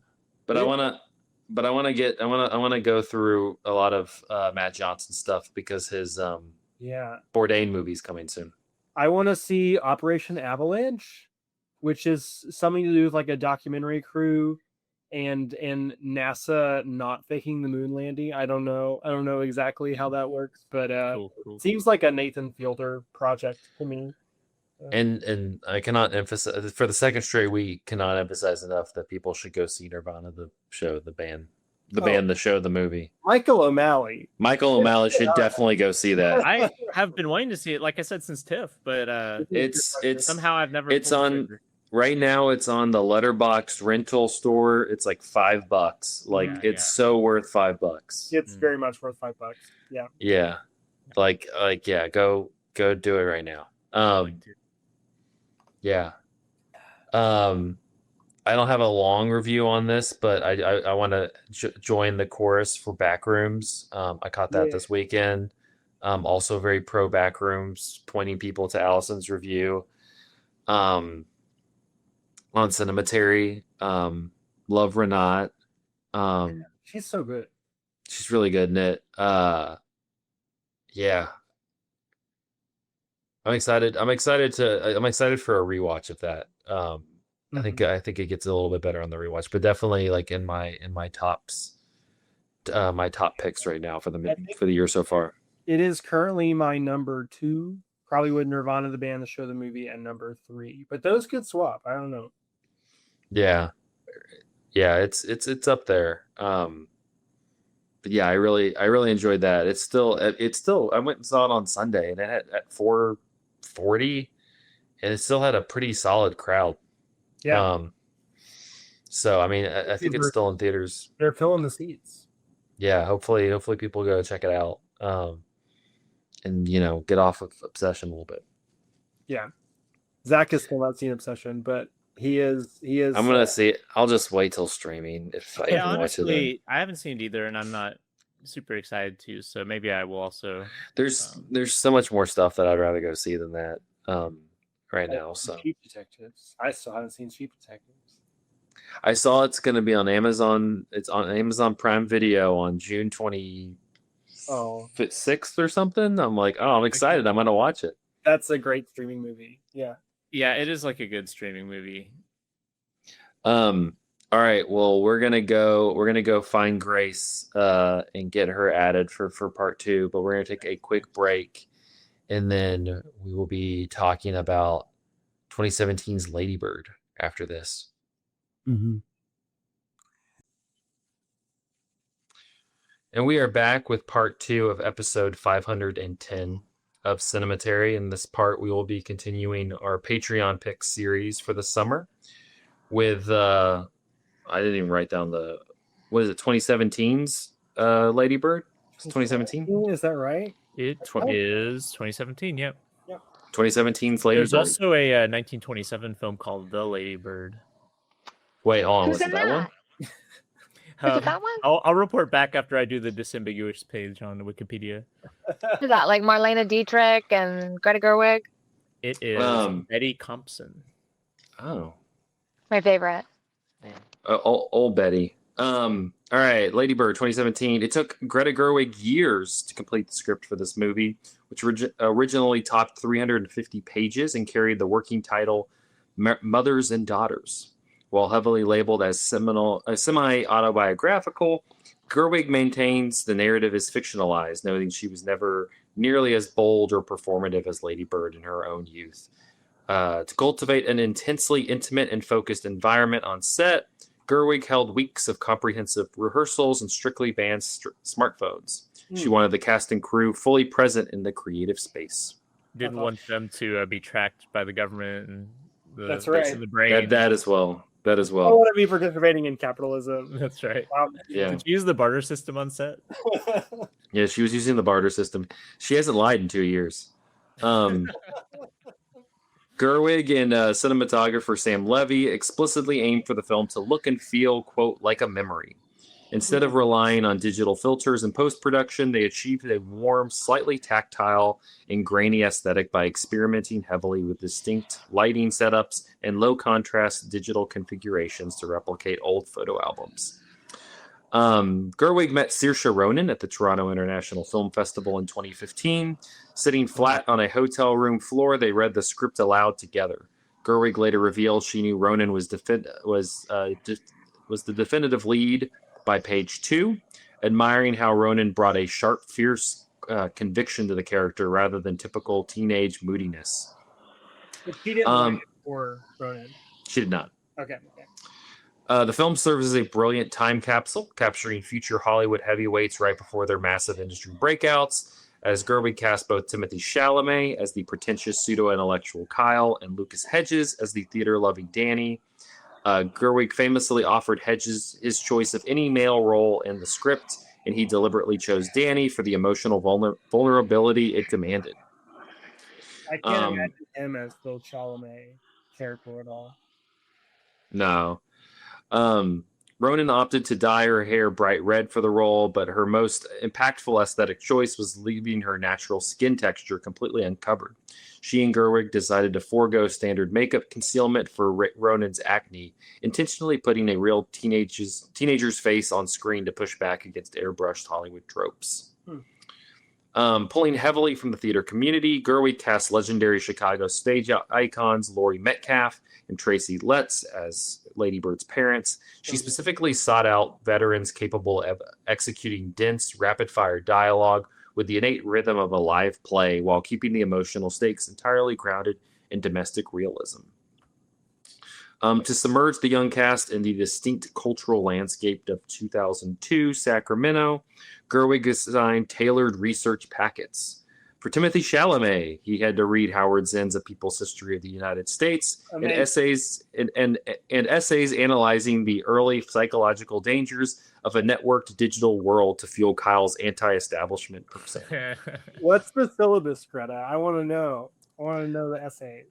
I want to go through a lot of Matt Johnson stuff because his Bourdain movie's coming soon. I want to see Operation Avalanche, which is something to do with like a documentary crew and NASA not faking the moon landing. I don't know exactly how that works, but cool. Seems like a Nathan Fielder project to me. And I cannot emphasize for the second straight week, cannot emphasize enough that people should go see Nirvana, the show, the band, the show, the movie. Michael O'Malley should definitely go see that. I have been wanting to see it, like I said, since TIFF, but it's somehow I've never. It's on right now. It's on the Letterboxd rental store. It's like $5. Like so worth $5. It's very much worth $5. Yeah. Yeah. Like go do it right now. Yeah. I don't have a long review on this, but I want to join the chorus for Backrooms. I caught that this weekend. Also very pro Backrooms, pointing people to Allison's review. On Cinematary. Love Renat. She's so good. She's really good in it. Yeah. I'm excited for a rewatch of that. I think it gets a little bit better on the rewatch, but definitely like in my tops, my top picks right now for the year so far. It is currently my number 2, probably with Nirvana the band, the show, the movie, and number 3. But those could swap. I don't know. Yeah, it's up there. But yeah, I really enjoyed that. It's still. I went and saw it on Sunday, and it had at 4:40, and it still had a pretty solid crowd. Yeah. So I mean, I think it's still in theaters. They're filling the seats. Yeah, hopefully people go check it out. And get off of Obsession a little bit. Yeah, Zach has still not seen Obsession, but he is. I'm gonna see it. I'll just wait till streaming if I even watch it. Then. I haven't seen it either, and I'm not super excited to. So maybe I will also. There's so much more stuff that I'd rather go see than that. Right now. So Cheap Detectives. I still haven't seen Cheap Detectives. I saw it's going to be on Amazon. It's on Amazon Prime Video on June 26th or something. I'm like, I'm excited. I'm going to watch it. That's a great streaming movie. Yeah. Yeah, it is like a good streaming movie. All right. Well, we're gonna go find Grace and get her added for part 2. But we're gonna take a quick break. And then we will be talking about 2017's Lady Bird after this. Mm-hmm. And we are back with part 2 of episode 510 of Cinematary. In this part, we will be continuing our Patreon pick series for the summer with, I didn't even write down 2017's Lady Bird? 2017? Is that right? It is 2017, yep. 2017's Lady Bird. There's also a 1927 film called The Lady Bird. Wait, hold on. Was it that one? Is it that one? I'll report back after I do the disambiguous page on Wikipedia. Is that like Marlena Dietrich and Greta Gerwig? It is Betty Compson. Oh. My favorite. Old Betty. All right, Lady Bird 2017. It took Greta Gerwig years to complete the script for this movie, which originally topped 350 pages and carried the working title Mothers and Daughters. While heavily labeled as semi-autobiographical, Gerwig maintains the narrative is fictionalized, noting she was never nearly as bold or performative as Lady Bird in her own youth. To cultivate an intensely intimate and focused environment on set, Gerwig held weeks of comprehensive rehearsals and strictly banned smartphones. She wanted the cast and crew fully present in the creative space. Didn't want them to be tracked by the government and That's right. the brain. That as well. That as I well. want to be participating in capitalism. That's right. Yeah. Did you use the barter system on set? Yeah, she was using the barter system. She hasn't lied in 2 years. Gerwig and cinematographer Sam Levy explicitly aimed for the film to look and feel, quote, like a memory. Instead of relying on digital filters and post-production, they achieved a warm, slightly tactile, and grainy aesthetic by experimenting heavily with distinct lighting setups and low-contrast digital configurations to replicate old photo albums. Gerwig met Saoirse Ronan at the Toronto International Film Festival in 2015. Sitting flat on a hotel room floor, they read the script aloud together. Gerwig later revealed she knew Ronan was the definitive lead by page 2, admiring how Ronan brought a sharp, fierce conviction to the character rather than typical teenage moodiness. But she didn't write it for Ronan. She did not. Okay. The film serves as a brilliant time capsule, capturing future Hollywood heavyweights right before their massive industry breakouts, as Gerwig cast both Timothée Chalamet as the pretentious pseudo-intellectual Kyle and Lucas Hedges as the theater-loving Danny. Gerwig famously offered Hedges his choice of any male role in the script, and he deliberately chose Danny for the emotional vulnerability it demanded. I can't imagine him as Phil Chalamet character at all. No. Ronan opted to dye her hair bright red for the role, but her most impactful aesthetic choice was leaving her natural skin texture completely uncovered. She and Gerwig decided to forego standard makeup concealment for Ronan's acne, intentionally putting a real teenager's face on screen to push back against airbrushed Hollywood tropes. Pulling heavily from the theater community, Gerwig cast legendary Chicago stage icons Laurie Metcalf and Tracy Letts as Lady Bird's parents. She specifically sought out veterans capable of executing dense, rapid-fire dialogue with the innate rhythm of a live play while keeping the emotional stakes entirely grounded in domestic realism. To submerge the young cast in the distinct cultural landscape of 2002 Sacramento, Gerwig designed tailored research packets. For Timothée Chalamet, he had to read Howard Zinn's A People's History of the United States and essays analyzing the early psychological dangers of a networked digital world to fuel Kyle's anti-establishment persona. What's the syllabus, Greta? I want to know. I want to know the essays.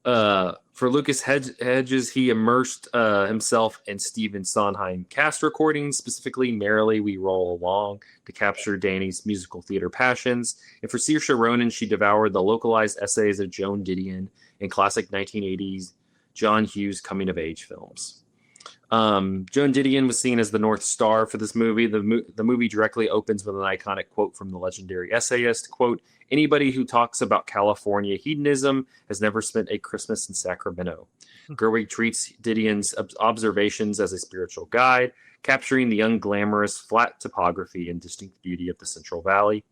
For Lucas Hedges, he immersed himself in Stephen Sondheim cast recordings, specifically Merrily We Roll Along, to capture Danny's musical theater passions. And for Saoirse Ronan, she devoured the localized essays of Joan Didion in classic 1980s John Hughes coming-of-age films. Joan Didion was seen as the North Star for this movie. The movie directly opens with an iconic quote from the legendary essayist, quote, "Anybody who talks about California hedonism has never spent a Christmas in Sacramento." Gerwig treats Didion's observations as a spiritual guide, capturing the unglamorous, flat topography and distinct beauty of the Central Valley.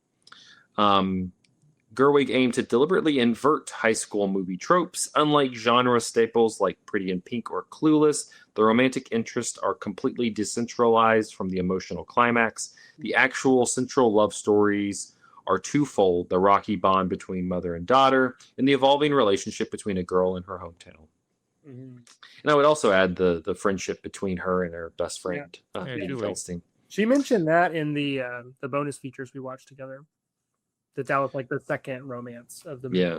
Gerwig aimed to deliberately invert high school movie tropes. Unlike genre staples like Pretty in Pink or Clueless, the romantic interests are completely decentralized from the emotional climax. The actual central love stories are twofold: the rocky bond between mother and daughter, and the evolving relationship between a girl and her hometown. Mm-hmm. And I would also add the friendship between her and her best friend, Feldstein. She mentioned that in the bonus features we watched together. That was like the second romance of the movie. Yeah.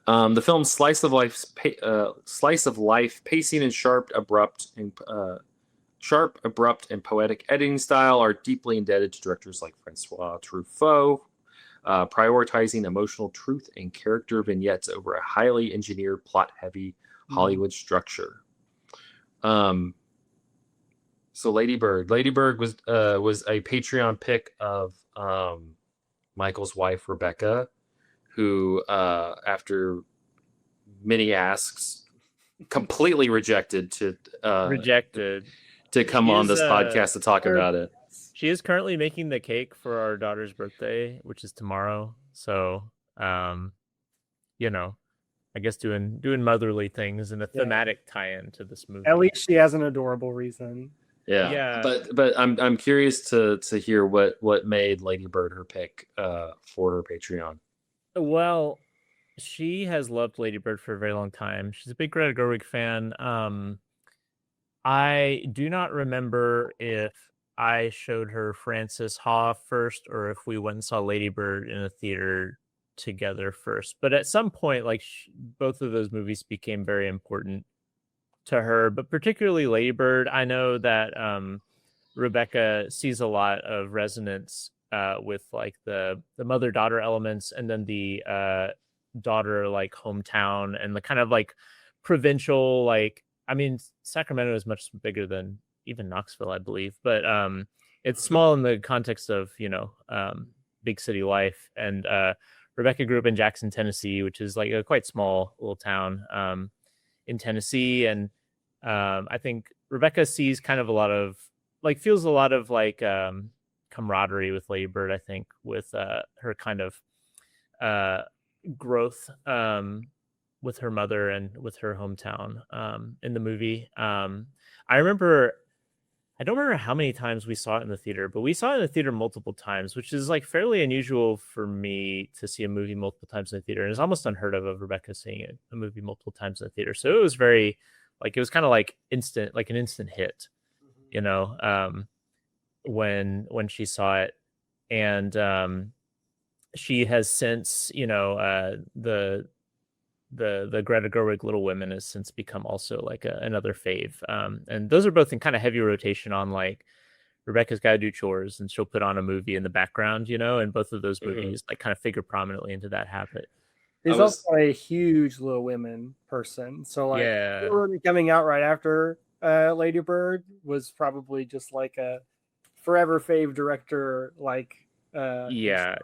The film's slice of life, pacing and sharp, abrupt, and poetic editing style are deeply indebted to directors like Francois Truffaut, prioritizing emotional truth and character vignettes over a highly engineered, plot-heavy Hollywood structure. So Lady Bird was a Patreon pick of Michael's wife Rebecca, who after many asks completely rejected to come on this podcast to talk about it. She is currently making the cake for our daughter's birthday, which is tomorrow. So, you know, I guess doing motherly things and a thematic tie-in to this movie. At least she has an adorable reason. Yeah. But I'm curious to hear what made Lady Bird her pick for her Patreon. Well, she has loved Lady Bird for a very long time. She's a big Greta Gerwig fan. I do not remember if I showed her Frances Ha first or if we went and saw Lady Bird in a theater together first. But at some point, like both of those movies became very important to her, but particularly Lady Bird. I know that Rebecca sees a lot of resonance with like the mother-daughter elements, and then the daughter like hometown and the kind of like provincial, like, I mean, Sacramento is much bigger than even Knoxville, I believe, but it's small in the context of, you know, big city life. And Rebecca grew up in Jackson, Tennessee, which is like a quite small little town in Tennessee. And I think Rebecca sees kind of a lot of like, feels a lot of like camaraderie with Lady Bird, I think, with her kind of growth with her mother and with her hometown in the movie. I don't remember how many times we saw it in the theater, but we saw it in the theater multiple times, which is like fairly unusual for me to see a movie multiple times in the theater. And it's almost unheard of Rebecca seeing a movie multiple times in the theater. So it was very like, it was kind of like instant, like an instant hit, you know, when she saw it. And she has since, you know, the Greta Gerwig Little Women has since become also like another fave. And those are both in kind of heavy rotation on like Rebecca's Gotta Do Chores, and she'll put on a movie in the background, you know, and both of those movies like kind of figure prominently into that habit. He's also a huge Little Women person. So like coming out right after Lady Bird was probably just like a forever fave director, like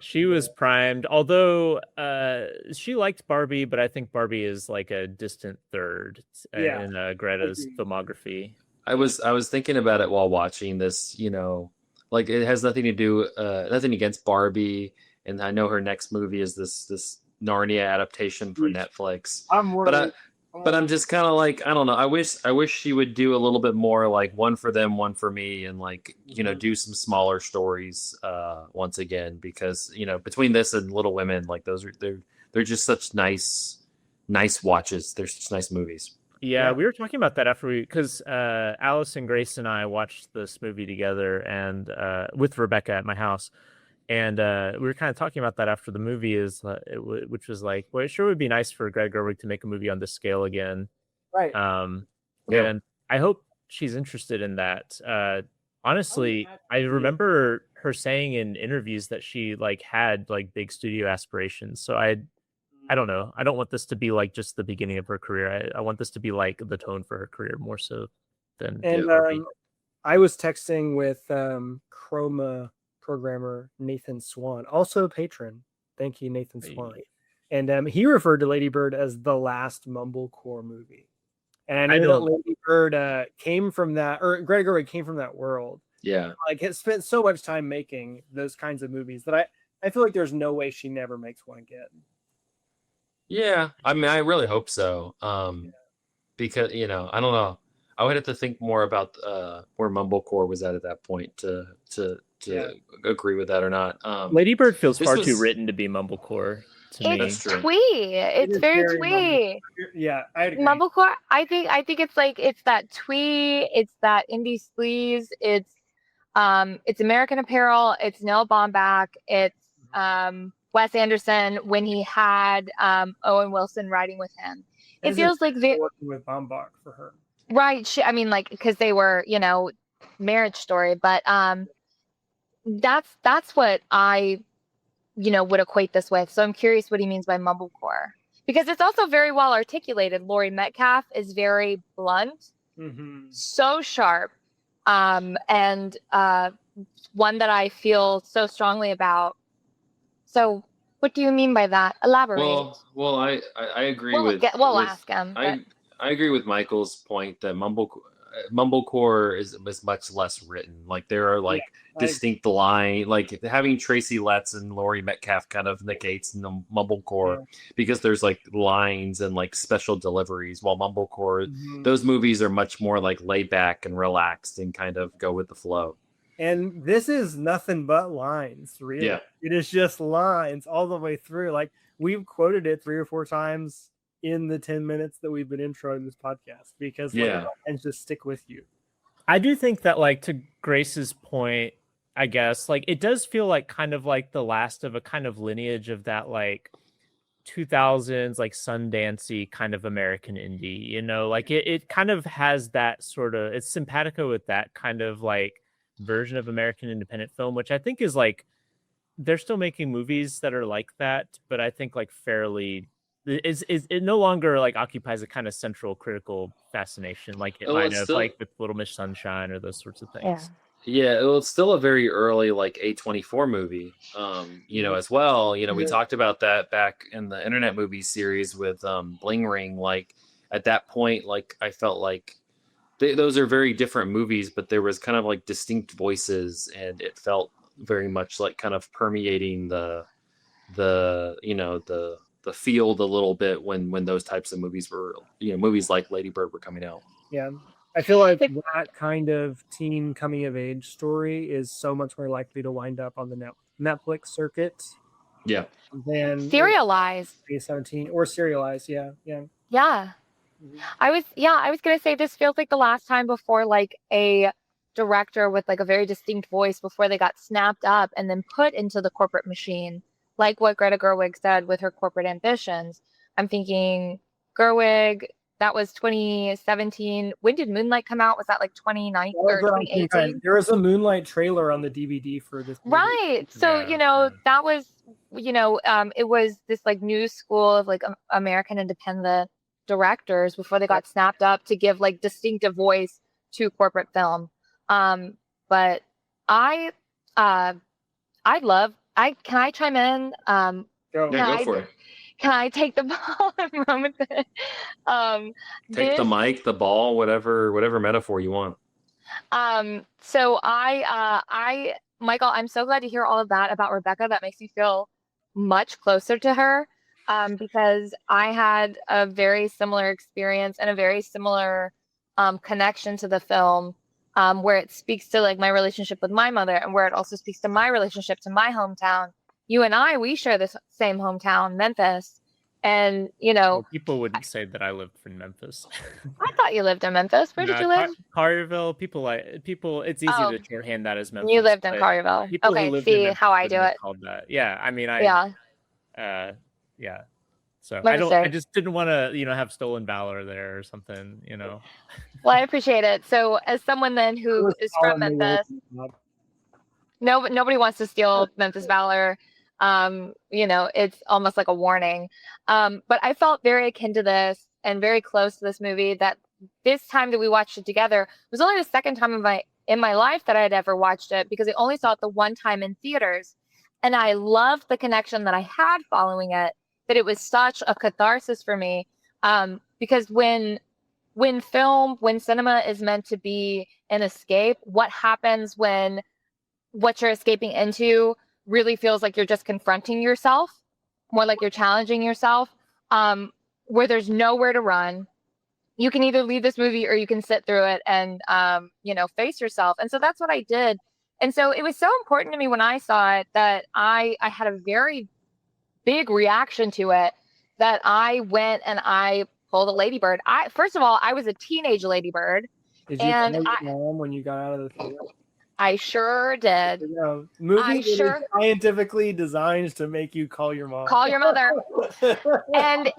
she was primed, although she liked Barbie, but I think Barbie is like a distant third in Greta's filmography. I was thinking about it while watching this, you know, like it has nothing to do nothing against Barbie, and I know her next movie is this Narnia adaptation for Netflix. But I'm just kind of like, I don't know. I wish she would do a little bit more like one for them, one for me, and like, you know, do some smaller stories once again, because, you know, between this and Little Women, like those are they're just such nice watches. They're such nice movies. Yeah, we were talking about that after because Allison, Grace, and I watched this movie together and with Rebecca at my house. And we were kind of talking about that after the movie, which was like, well, it sure would be nice for Greta Gerwig to make a movie on this scale again. Right. And I hope she's interested in that. Honestly, I remember her saying in interviews that she like had like big studio aspirations. So I don't know. I don't want this to be like just the beginning of her career. I want this to be like the tone for her career more so than. And I was texting with Chroma programmer Nathan Swan, also a patron. Thank you, Nathan Swan. And he referred to Lady Bird as the last mumblecore movie. And I know that Lady Bird came from that, or Greta Gerwig came from that world. Yeah. Like, it spent so much time making those kinds of movies that I feel like there's no way she never makes one again. Yeah. I mean, I really hope so. Because, you know, I don't know. I would have to think more about where mumblecore was at that point to agree with that or not. Lady Bird feels far too written to be mumblecore to me. It's twee. It's very twee. Yeah, I agree. Mumblecore. I think it's like it's that twee. It's that indie sleaze. It's American Apparel. It's Noah Baumbach. It's Wes Anderson when he had Owen Wilson writing with him. It feels like they working with Baumbach for her. Right. I mean, like, because they were, you know, Marriage Story, but that's what I, you know, would equate this with. So I'm curious what he means by mumblecore, because it's also very well articulated. Laurie Metcalf is very blunt, so sharp, and one that I feel so strongly about. So what do you mean by that? Elaborate. Well, I agree we'll ask him. I agree with Michael's point that Mumblecore is much less written. Like there are like distinct line, like having Tracy Letts and Laurie Metcalf kind of negates in the Mumblecore because there's like lines and like special deliveries. While Mumblecore, those movies are much more like laid back and relaxed and kind of go with the flow. And this is nothing but lines, really. Yeah. It is just lines all the way through. Like we've quoted it 3 or 4 times in the 10 minutes that we've been introing this podcast because and just stick with you. I do think that, like, to Grace's point, I guess, like, it does feel like kind of like the last of a kind of lineage of that, like, 2000s, like, Sundancey kind of American indie, you know? Like, it kind of has that sort of, it's simpatico with that kind of, like, version of American independent film, which I think is, like, they're still making movies that are like that, but I think, like, fairly... it no longer like occupies a kind of central critical fascination like it might have like with Little Miss Sunshine or those sorts of things. Yeah, well, it's still a very early like A24 movie, you know, as well. You know, we talked about that back in the Internet Movie series with Bling Ring. Like at that point, like I felt like those are very different movies, but there was kind of like distinct voices, and it felt very much like kind of permeating the you know the field a little bit when those types of movies were, you know, movies like Lady Bird were coming out. Yeah. I feel like that kind of teen coming of age story is so much more likely to wind up on the Netflix circuit. Yeah. Than Serialized. 17 or Serialized. Yeah. Yeah. Yeah. I was going to say this feels like the last time before like a director with like a very distinct voice before they got snapped up and then put into the corporate machine. Like what Greta Gerwig said with her corporate ambitions. I'm thinking Gerwig, that was 2017. When did Moonlight come out? Was that like 2019 or 2018? There was a Moonlight trailer on the DVD for this movie. Right. So, you know, that was, you know, it was this like new school of like American independent directors before they got snapped up to give like distinctive voice to corporate film. But can I chime in? Go for it. Can I take the ball and run with it? Take the mic, the ball, whatever metaphor you want. So Michael, I'm so glad to hear all of that about Rebecca. That makes me feel much closer to her, because I had a very similar experience and a very similar connection to the film. Where it speaks to like my relationship with my mother and where it also speaks to my relationship to my hometown. You and I, we share this same hometown, Memphis. And, you know... Well, people wouldn't say that I lived in Memphis. I thought you lived in Memphis. Where did you live? Collierville. People, it's easy to shorthand that as Memphis. You lived in Collierville. Okay, see how I do it. Called that. Yeah, I mean, yeah. So I just didn't want to, you know, have stolen valor there or something, you know. Well, I appreciate it. So as someone then who is from Memphis, nobody wants to steal Memphis valor. You know, it's almost like a warning. But I felt very akin to this and very close to this movie. That this time that we watched it together was only the second time in my life that I had ever watched it, because I only saw it the one time in theaters, and I loved the connection that I had following it. That it was such a catharsis for me, because when cinema is meant to be an escape, what happens when what you're escaping into really feels like you're just confronting yourself, more like you're challenging yourself, where there's nowhere to run. You can either leave this movie or you can sit through it and, you know, face yourself. And so that's what I did. And so it was so important to me when I saw it that I had a very big reaction to it, that I went and I pulled a ladybird. First of all, I was a teenage ladybird. Did you call your mom when you got out of the theater? I sure did. You know, movies are scientifically designed to make you call your mom. Call your mother. and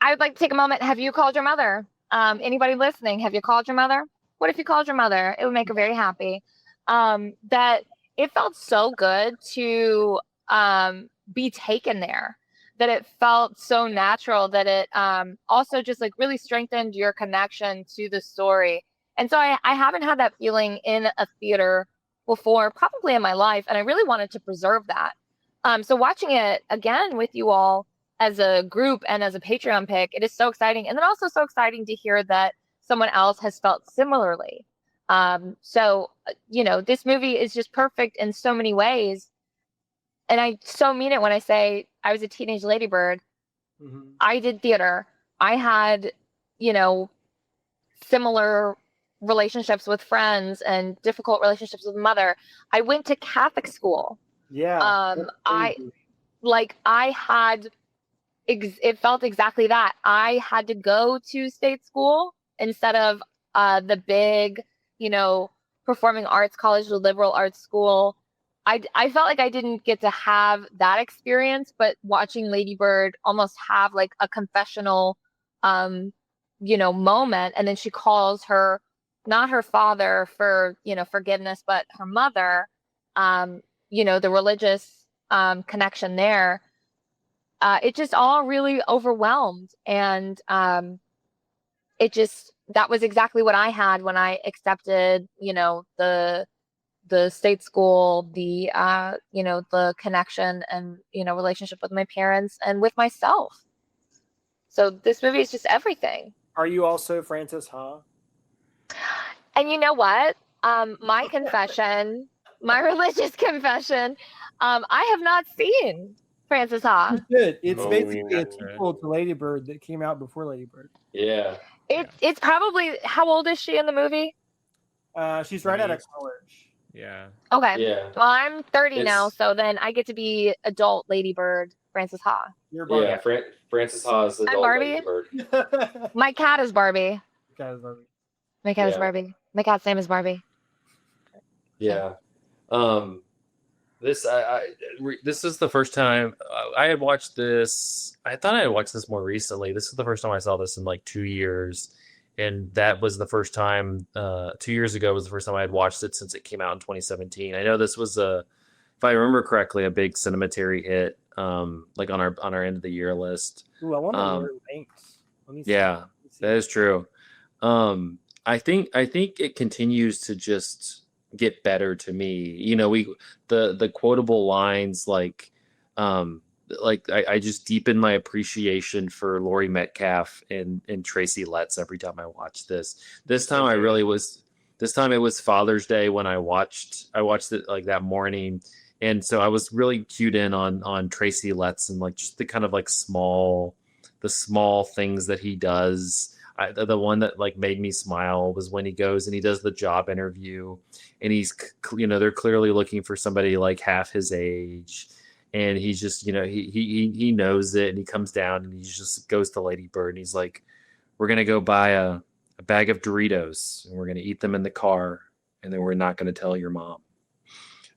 I would like to take a moment. Have you called your mother? Anybody listening, have you called your mother? What if you called your mother? It would make her very happy. That it felt so good to be taken there, that it felt so natural, that it also just like really strengthened your connection to the story. And so I haven't had that feeling in a theater before, probably in my life, and I really wanted to preserve that. So watching it again with you all as a group and as a Patreon pick, it is so exciting. And then also so exciting to hear that someone else has felt similarly. So, this movie is just perfect in so many ways. And I so mean it when I say I was a teenage ladybird. Mm-hmm. I did theater. I had, similar relationships with friends and difficult relationships with mother. I went to Catholic school. Yeah. It felt exactly that. I had to go to state school instead of the big, performing arts college, the liberal arts school. I felt like I didn't get to have that experience, but watching Lady Bird almost have like a confessional, moment. And then she calls not her father for, forgiveness, but her mother, the religious connection there. It just all really overwhelmed. And that was exactly what I had when I accepted, the state school, the the connection and relationship with my parents and with myself. So this movie is just everything. Are you also Frances Ha? And you know what? My confession, my religious confession, I have not seen Frances Ha. Good. It's basically a sequel to Lady Bird that came out before Lady Bird. Yeah. It's probably, how old is she in the movie? She's right out of college. Yeah. Okay. Yeah. Well, I'm 30 now, so then I get to be adult Lady Bird, Frances Ha. You're Barbie. Yeah, Frances Ha is adult Barbie. Lady Bird. My cat is Barbie. My cat is Yeah. Barbie. My cat's name is Barbie. Yeah. This is the first time I had watched this. I thought I had watched this more recently. This is the first time I saw this in like 2 years. And that was the first time, 2 years ago was the first time I had watched it since it came out in 2017. I know this was if I remember correctly, a big Cinematary hit, like on our end of the year list. Ooh, I want to learn links. Yeah, that is true. I think it continues to just get better to me. The quotable lines I just deepen my appreciation for Laurie Metcalf and Tracy Letts every time I watch this. This time it was Father's Day when I watched it like that morning. And so I was really cued in on Tracy Letts and like just the kind of like the small things that he does. The one that like made me smile was when he goes and he does the job interview and he's, they're clearly looking for somebody like half his age. And he's just, he knows it and he comes down and he just goes to Lady Bird and he's like, we're going to go buy a bag of Doritos and we're going to eat them in the car and then we're not going to tell your mom.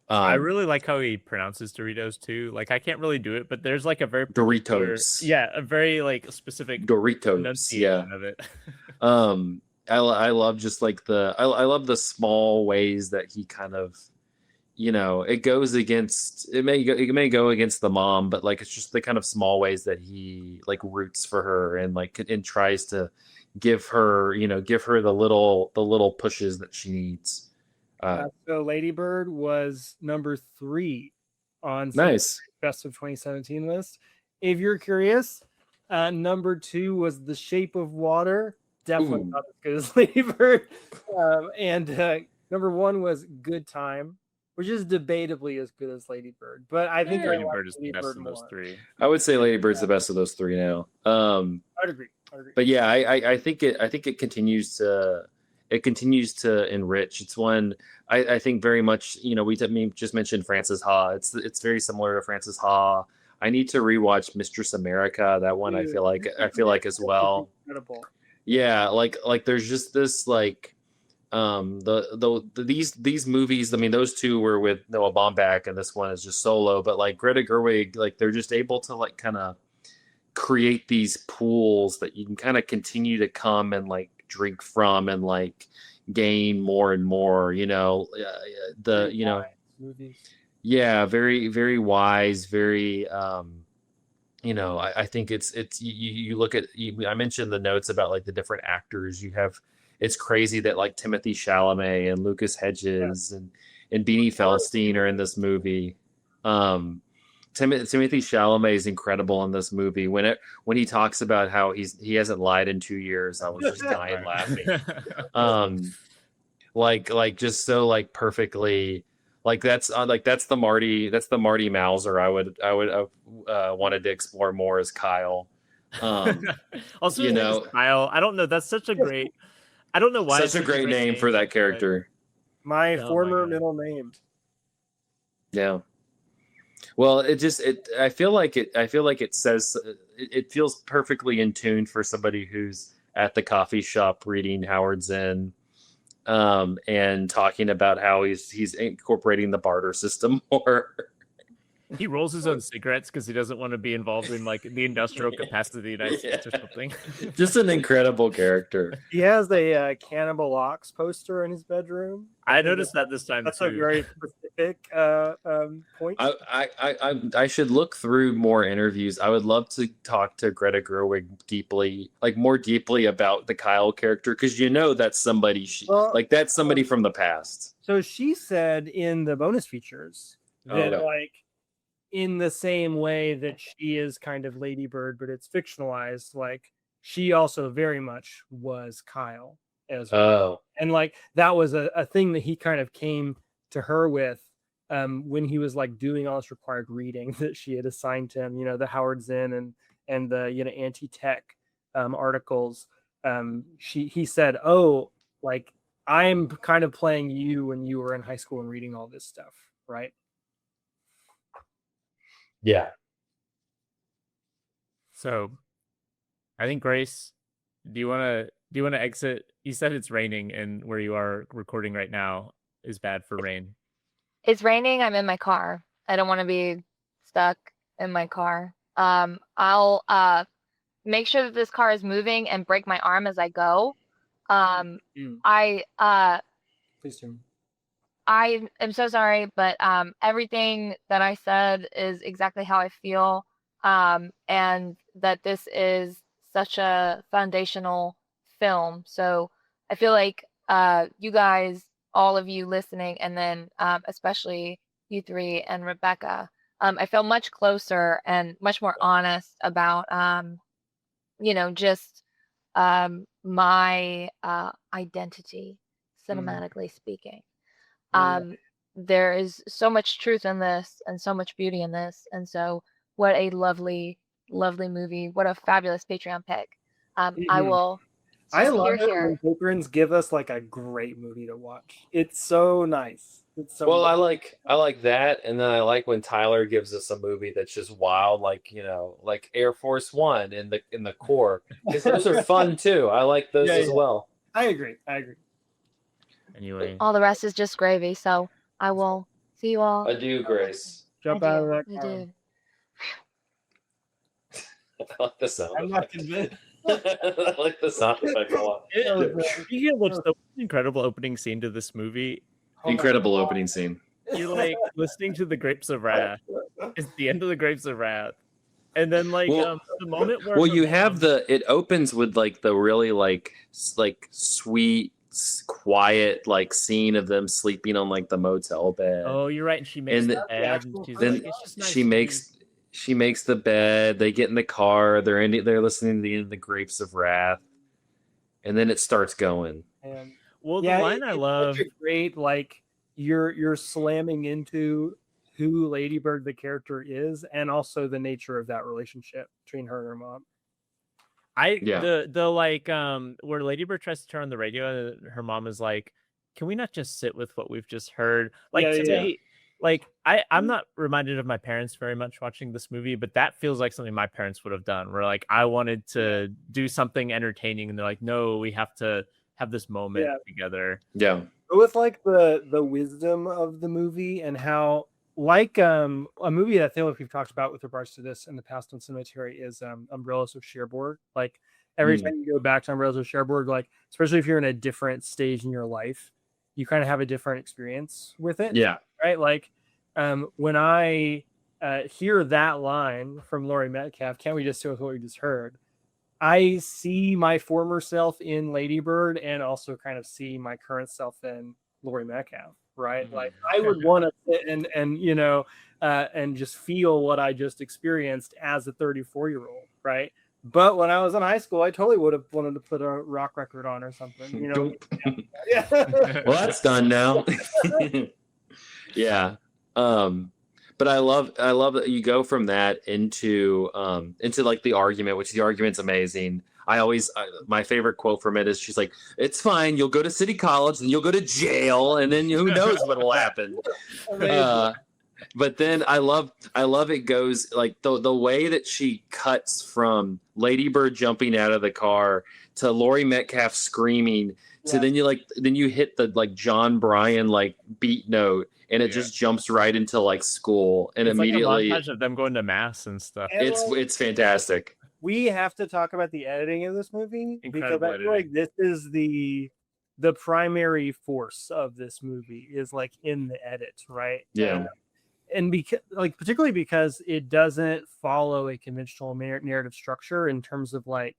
I really like how he pronounces Doritos too. Like I can't really do it, but there's like a very Doritos. Yeah, a very like specific Doritos. Yeah. Of it. I love just like I love the small ways that he kind of, it goes against, it may go against the mom, but like, it's just the kind of small ways that he like roots for her and like, and tries to give her the little pushes that she needs. So Lady Bird was number 3 on nice Best of 2017 list. If you're curious, number 2 was The Shape of Water. Definitely not as good as Lady Bird. And number 1 was Good Time, which is debatably as good as Lady Bird. But I think Lady Bird is the best of those 3. I would say Lady Bird's the best of those 3 now. I'd agree. But yeah, I think it continues to enrich. It's one I think very much, we just mentioned Frances Ha. It's very similar to Frances Ha. I need to rewatch Mistress America. That one I feel like as well. Incredible. Yeah, like there's just this like these movies. I mean, those 2 were with Noah Baumbach, and this one is just solo. But like Greta Gerwig, like they're just able to like kind of create these pools that you can kind of continue to come and like drink from and like gain more and more. Movies. Yeah, very very wise, very. I think it's you look at I mentioned the notes about like the different actors you have. It's crazy that like Timothy Chalamet and Lucas Hedges and Beanie Feldstein are in this movie. Timothy Chalamet is incredible in this movie. When he talks about how he hasn't lied in 2 years, I was just dying laughing. Like just so like perfectly, like that's the Marty Mauser I would wanted to explore more as Kyle. Also, you know, Kyle. I don't know. That's such a great. I don't know why. Such a great name for that character. My Oh former my God. middle name. Yeah. Well, I feel like it says it feels perfectly in tune for somebody who's at the coffee shop reading Howard Zinn, and talking about how he's incorporating the barter system more. He rolls his own cigarettes because he doesn't want to be involved in like the industrial capacity of the United States or something. Just an incredible character. He has a Cannibal Ox poster in his bedroom. I noticed that this time That's too. a very specific point. I should look through more interviews. I would love to talk to Greta Gerwig more deeply about the Kyle character, because that's somebody that's somebody from the past. So she said in the bonus features that like in the same way that she is kind of Lady Bird, but it's fictionalized, like she also very much was Kyle as well. Oh. And like that was a thing that he kind of came to her with when he was like doing all this required reading that she had assigned to him, the Howard Zinn and the anti-tech articles. He said, oh, like I'm kind of playing you when you were in high school and reading all this stuff, right? Yeah. So I think, Grace, do you want to exit? You said it's raining, and where you are recording right now is bad for rain. It's raining. I'm in my car. I don't want to be stuck in my car. I'll make sure that this car is moving and break my arm as I go. Please do. I am so sorry, but everything that I said is exactly how I feel, and that this is such a foundational film. So I feel like you guys, all of you listening, and then especially you three and Rebecca, I feel much closer and much more honest about, just my identity, cinematically speaking. There is so much truth in this and so much beauty in this. And so what a lovely, lovely movie. What a fabulous Patreon pick. I will. I love it when patrons give us like a great movie to watch. It's so nice. It's so I like that, and then I like when Tyler gives us a movie that's just wild, like Air Force One in the core, because those are fun too. I like those as well. I agree. Anyway, all the rest is just gravy. So I will see you all. Adieu, Grace. Jump out of that car. Adieu. I like the sound. I'm not convinced. I like the sound effect a lot. Speaking of which, the incredible opening scene to this movie. Incredible opening scene. You're like listening to the Grapes of Wrath. It's the end of the Grapes of Wrath, and then the moment where you have it opens with like the really like sweet, quiet like scene of them sleeping on like the motel bed. Oh, you're right. And she makes the bed. And she's like, it's just nice she makes the bed. They get in the car. They're listening to the end of the Grapes of Wrath, and then it starts going. And the line I love, great, like you're slamming into who Lady Bird the character is, and also the nature of that relationship between her and her mom. Where Lady Bird tries to turn on the radio, and her mom is like, "Can we not just sit with what we've just heard?" I'm not reminded of my parents very much watching this movie, but that feels like something my parents would have done. Where like I wanted to do something entertaining, and they're like, "No, we have to have this moment together." Yeah, with like the wisdom of the movie and how like a movie that I feel like we've talked about with regards to this in the past on Cemetery is Umbrellas of Cherbourg. Like every time you go back to Umbrellas of Cherbourg, like especially if you're in a different stage in your life, you kind of have a different experience with it. Yeah. Right. Like when I hear that line from Laurie Metcalf, can't we just do with what we just heard? I see my former self in Lady Bird and also kind of see my current self in Laurie Metcalf. right? Like I would want to sit and you know and just feel what I just experienced as a 34-year-old, right? But when I was in high school, I totally would have wanted to put a rock record on or something, you know. Yeah. Well, that's done now. Yeah. But I love that you go from that into like the argument, which the argument's amazing. My favorite quote from it is she's like, "It's fine. You'll go to city college, then you'll go to jail, and then who knows what will happen." But then I love it goes like the way that she cuts from Lady Bird jumping out of the car to Laurie Metcalf screaming to then you hit the like John Bryan like beat note, and it just jumps right into like school, and it's immediately like a montage of them going to mass and stuff. It's fantastic. We have to talk about the editing of this movie because I feel like this is the primary force of this movie is like in the edit, right? Yeah. And because like particularly because it doesn't follow a conventional narrative structure in terms of like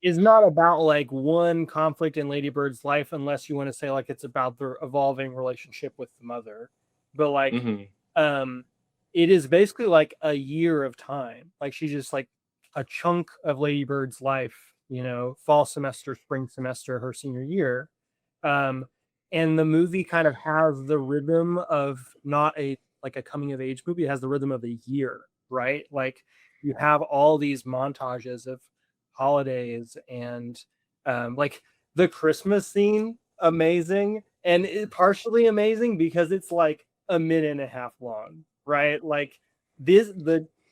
is not about like one conflict in Lady Bird's life unless you want to say like it's about their evolving relationship with the mother, but like it is basically like a year of time. Like she's just like a chunk of Lady Bird's life, you know, fall semester, spring semester, her senior year. And the movie kind of has the rhythm of not a like a coming of age movie. It has the rhythm of a year, right? Like you have all these montages of holidays and like the Christmas scene, amazing. And partially amazing because it's like a minute and a half long, right? Like these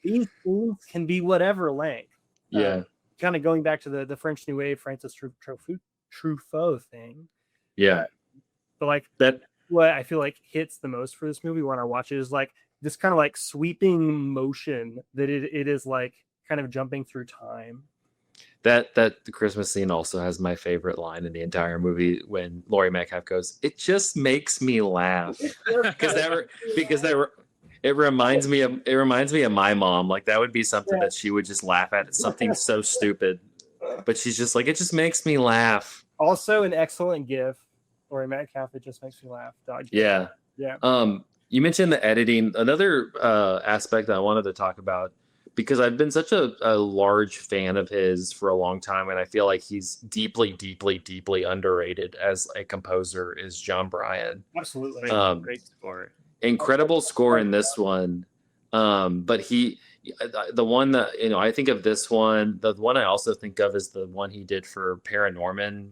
scenes can be whatever length. Yeah. Kind of going back to the French New Wave, Francis Truffaut thing. Yeah. But like that, what I feel like hits the most for this movie when I watch it is like this kind of like sweeping motion that it is like kind of jumping through time. That the Christmas scene also has my favorite line in the entire movie when Laurie Metcalf goes, "It just makes me laugh," it reminds me of my mom. Like that would be something that she would just laugh at. It's something so stupid, but she's just like, "It just makes me laugh." Also, an excellent gif. Laurie Metcalf, it just makes me laugh. Dog. Yeah. You mentioned the editing. Another aspect that I wanted to talk about, because I've been such a large fan of his for a long time, and I feel like he's deeply, deeply, deeply underrated as a composer, is John Bryan. Absolutely. Great score. Incredible score in this one. But the one that, you know, I think of this one, the one I also think of is the one he did for Paranorman,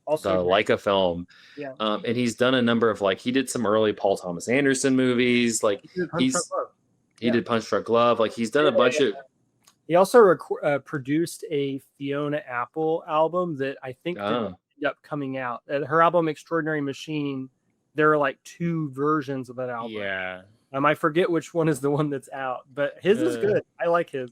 also the Leica film. Yeah. And he's done a number of, like, he did some early Paul Thomas Anderson movies. Like he did Punch Drunk Love. Like he's done a bunch of. He also produced a Fiona Apple album that I think ended up coming out. Her album Extraordinary Machine. There are like 2 versions of that album. Yeah. I forget which one is the one that's out, but his is good. I like his.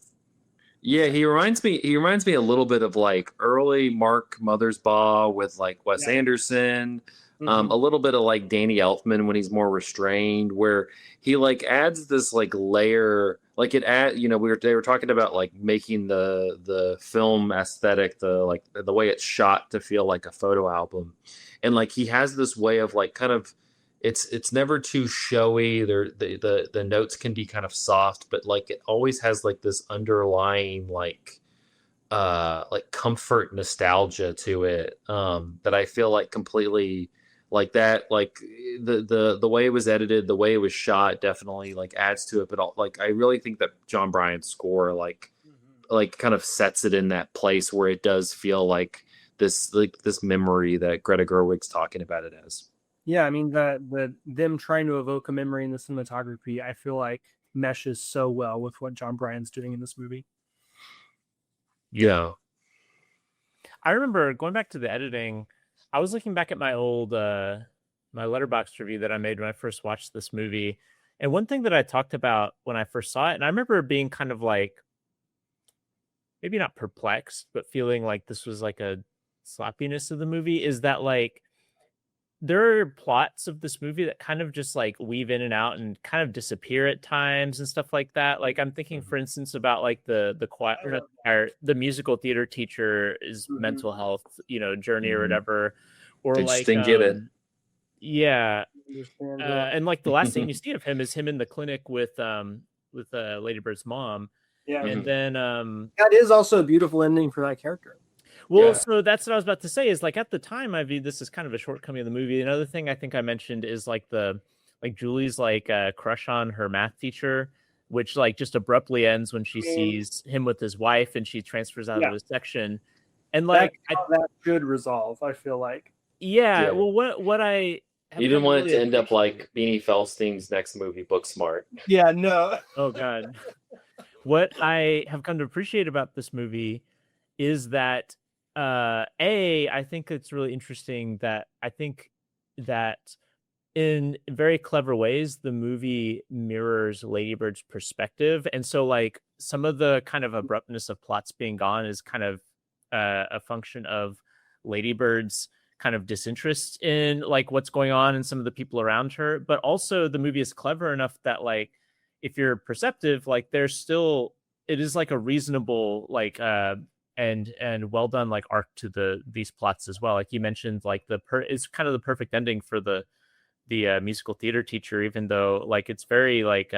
Yeah, he reminds me a little bit of like early Mark Mothersbaugh with like Wes Anderson. A little bit of like Danny Elfman when he's more restrained, where he like adds this like layer, like they were talking about like making the film aesthetic, the way it's shot to feel like a photo album. And like he has this way of like kind of it's never too showy. The notes can be kind of soft, but like it always has like this underlying like comfort, nostalgia to it, that I feel like completely like that, like the way it was edited, the way it was shot definitely like adds to it. But like I really think that John Bryan's score like kind of sets it in that place where it does feel like this memory that Greta Gerwig's talking about it as. Yeah, I mean them trying to evoke a memory in the cinematography, I feel like meshes so well with what John Bryan's doing in this movie. Yeah. I remember going back to the editing, I was looking back at my old my Letterboxd review that I made when I first watched this movie. And one thing that I talked about when I first saw it, and I remember being kind of like, maybe not perplexed, but feeling like this was like a sloppiness of the movie, is that like there are plots of this movie that kind of just like weave in and out and kind of disappear at times and stuff like that. Like I'm thinking, for instance, about like the musical theater teacher's mental health, journey or whatever, or they like just didn't get it. Yeah. Understand. And like the last scene you see of him is him in the clinic with Lady Bird's mom. Yeah. And then that is also a beautiful ending for that character. Well, so that's what I was about to say is like at the time I viewed this as kind of a shortcoming of the movie. Another thing I think I mentioned is like Julie's like crush on her math teacher, which like just abruptly ends when she sees him with his wife and she transfers out of the section. And like that should resolve, I feel like. Yeah. Well, what I you didn't want it to end up like Beanie Feldstein's next movie, Booksmart. Yeah, no. Oh God. What I have come to appreciate about this movie is that I think it's really interesting that I think that in very clever ways the movie mirrors Lady Bird's perspective, and so like some of the kind of abruptness of plots being gone is kind of a function of Lady Bird's kind of disinterest in like what's going on and some of the people around her, but also the movie is clever enough that like if you're perceptive, like there's still it is like a reasonable like and well done like arc to these plots as well. Like you mentioned, like it's kind of the perfect ending for the musical theater teacher, even though like it's very like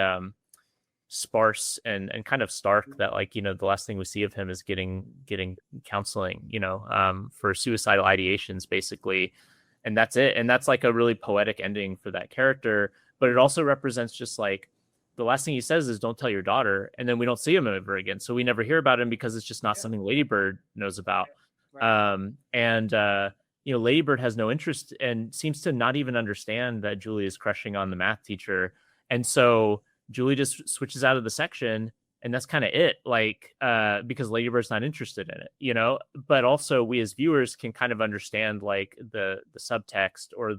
sparse and kind of stark that like, you know, the last thing we see of him is getting counseling, you know, for suicidal ideations basically. And that's it. And that's like a really poetic ending for that character, but it also represents just like the last thing he says is don't tell your daughter. And then we don't see him ever again. So we never hear about him because it's just not something Lady Bird knows about. Right. You know, Lady Bird has no interest and seems to not even understand that Julie is crushing on the math teacher. And so Julie just switches out of the section and that's kind of it. Like, because Lady Bird's not interested in it, you know, but also we as viewers can kind of understand like the subtext or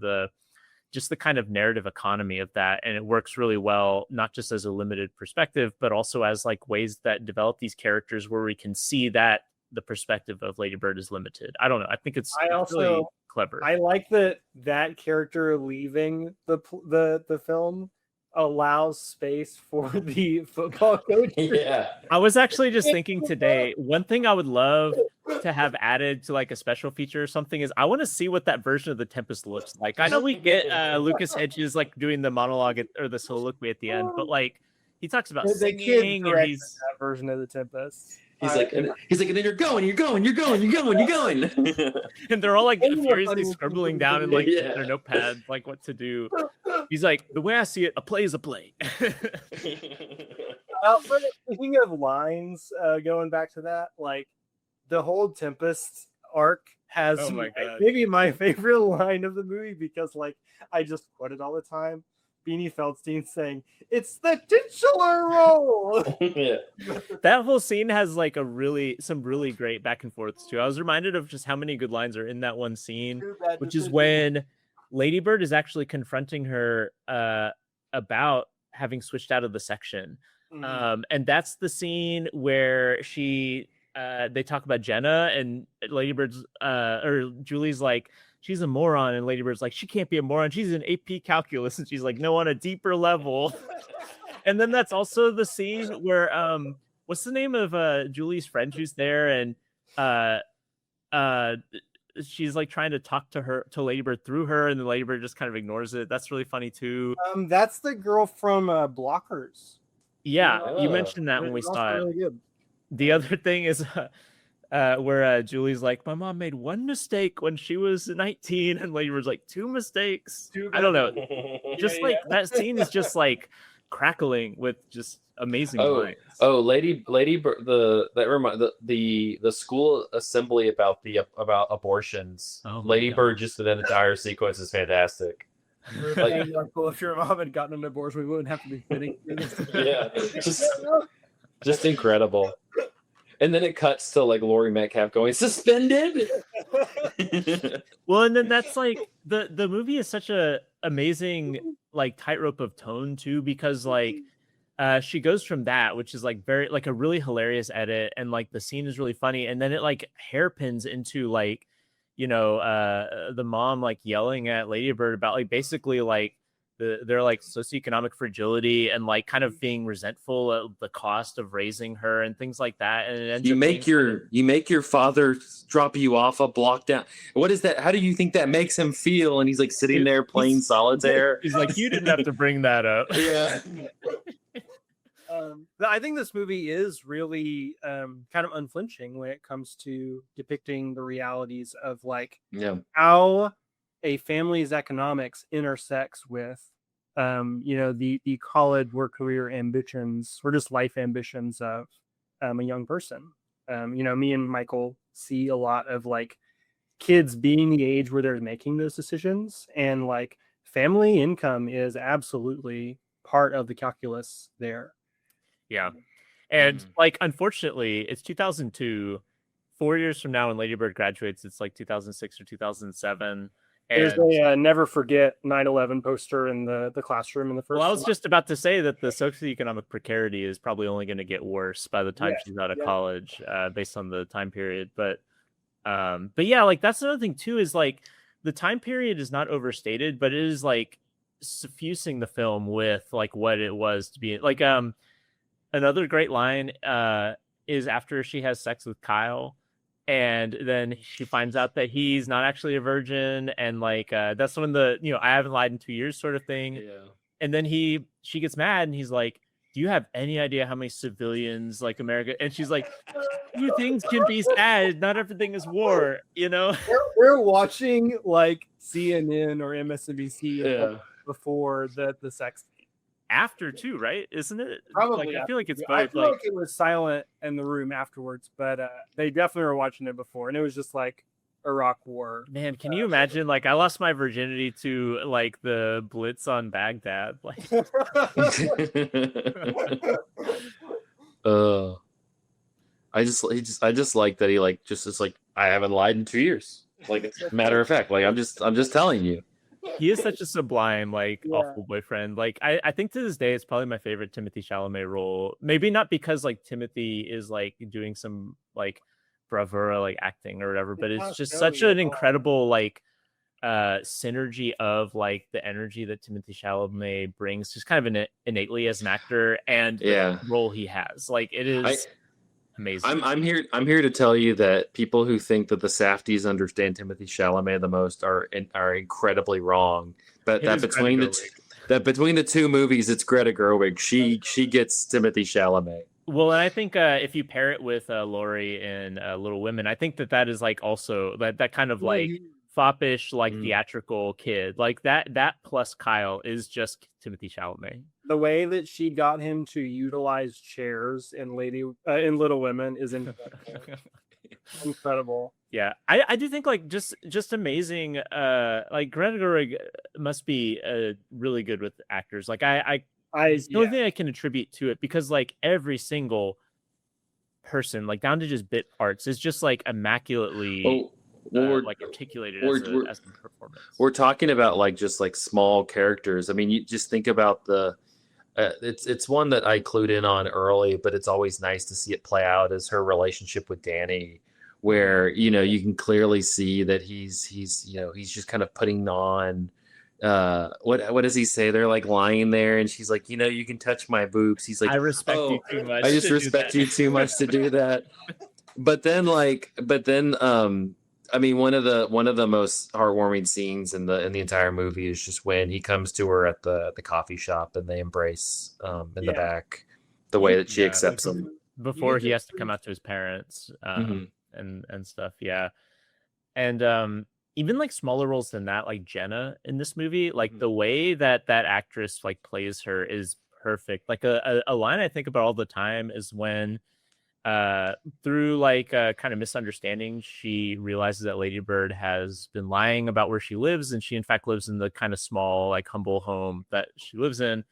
just the kind of narrative economy of that. And it works really well, not just as a limited perspective, but also as like ways that develop these characters where we can see that the perspective of Lady Bird is limited. I don't know. I think it's really clever. I like that character leaving the film allows space for the football coach. Yeah. I was actually just thinking today, one thing I would love to have added to like a special feature or something is I want to see what that version of the Tempest looks like. I know we get Lucas Hedges like doing the monologue or the soliloquy at the end, but like he talks about singing and he's that version of the Tempest. He's like, and then you're going. And they're all like furiously scribbling down in like their notepads, like what to do. He's like, the way I see it, a play is a play. But speaking of lines, going back to that, like the whole Tempest arc has maybe my favorite line of the movie because like I just quote it all the time. Beanie Feldstein saying, "It's the titular role." Yeah. That whole scene has like some really great back and forths too. I was reminded of just how many good lines are in that one scene, which is when Lady Bird is actually confronting her about having switched out of the section. Mm-hmm. And that's the scene where they talk about Jenna and Lady Bird's or Julie's like, she's a moron, and Lady Bird's like, she can't be a moron, she's in AP calculus, and she's like, no, on a deeper level. And then that's also the scene where what's the name of Julie's friend who's there, and she's like trying to talk to Lady Bird through her, and the Lady Bird just kind of ignores it. That's really funny too. That's the girl from Blockers. Yeah, you mentioned that when we saw it. Really good. The other thing is where Julie's like, my mom made one mistake when she was 19, and Lady Bird's like, two mistakes. I don't know. Just that scene is just like crackling with just amazing lines. Lady Bird, the school assembly about abortions. Lady Bird just in that entire sequence is fantastic. Like, if your mom had gotten an abortion, we wouldn't have to be fitting through this. Yeah, just incredible. And then it cuts to like Laurie Metcalf going suspended. Well, and then that's like the movie is such a amazing like tightrope of tone too, because like she goes from that, which is like very like a really hilarious edit, and like the scene is really funny, and then it like hairpins into like, you know, the mom like yelling at Lady Bird about like basically like their like socioeconomic fragility and like kind of being resentful of the cost of raising her and things like that. And it ends You up make being you make your father drop you off a block down. What is that? How do you think that makes him feel? And he's like sitting there playing solitaire. He's like, you didn't have to bring that up. Yeah. I think this movie is really kind of unflinching when it comes to depicting the realities of like how a family's economics intersects with the college work career ambitions or just life ambitions of a young person. Me and Michael see a lot of like kids being the age where they're making those decisions, and like family income is absolutely part of the calculus there. Yeah. And like, unfortunately, it's 2002. 4 years from now, when Lady Bird graduates, it's like 2006 or 2007. There's a never forget 9/11 poster in the classroom in the first. Well, I was just about to say that the socioeconomic precarity is probably only going to get worse by the time she's out of college, based on the time period. But yeah, like that's another thing too, is like the time period is not overstated, but it is like suffusing the film with like what it was to be like. Another great line is after she has sex with Kyle. And then she finds out that he's not actually a virgin, and like that's when the I haven't lied in 2 years sort of thing. Yeah. And then she gets mad, and he's like, "Do you have any idea how many civilians like America?" And she's like, "Few things can be sad. Not everything is war." We're watching like CNN or MSNBC before the sex. After too, right? Isn't it? Probably. Like, I feel like it's both. I feel like it was silent in the room afterwards, but they definitely were watching it before, and it was just like Iraq War. Man, can you imagine? Like, I lost my virginity to like the Blitz on Baghdad. Like, I just like that he like just is like, I haven't lied in 2 years. Like, it's a matter of fact. Like, I'm just telling you. He is such a sublime, like, awful boyfriend. Like, I think to this day, it's probably my favorite Timothy Chalamet role. Maybe not because like Timothy is like doing some like bravura, like acting or whatever, but it's just such an incredible like synergy of like the energy that Timothy Chalamet brings, just kind of innately as an actor, and the role he has. Like, it is amazing. I'm here to tell you that people who think that the Safdies understand Timothy Chalamet the most are incredibly wrong. But that between the two movies, it's Greta Gerwig. She gets Timothy Chalamet. Well, and I think if you pair it with Laurie in Little Women, I think that is like also that kind of like foppish, like theatrical kid, like that plus Kyle is just Timothy Chalamet. The way that she got him to utilize chairs in Little Women is incredible. Yeah, I do think like just amazing. Like Greta Gerwig must be really good with actors. Like it's the only thing I can attribute to it, because like every single person, like down to just bit parts, is just like immaculately like articulated as a performance. We're talking about like just like small characters. I mean, you just think about the. It's one that I clued in on early, but it's always nice to see it play out, as her relationship with Danny, where you can clearly see that he's just kind of putting on. What does he say? They're like lying there, and she's like, you can touch my boobs. He's like, I respect you too much. I just respect you too much to do that. But then I mean, one of the most heartwarming scenes in the entire movie is just when he comes to her at the coffee shop and they embrace in the back. The way that she accepts him before he has to come out to his parents and stuff. Yeah, and even like smaller roles than that, like Jenna in this movie, like the way that actress like plays her is perfect. Like a line I think about all the time is when through like a kind of misunderstanding, she realizes that Lady Bird has been lying about where she lives, and she in fact lives in the kind of small, like humble home that she lives in.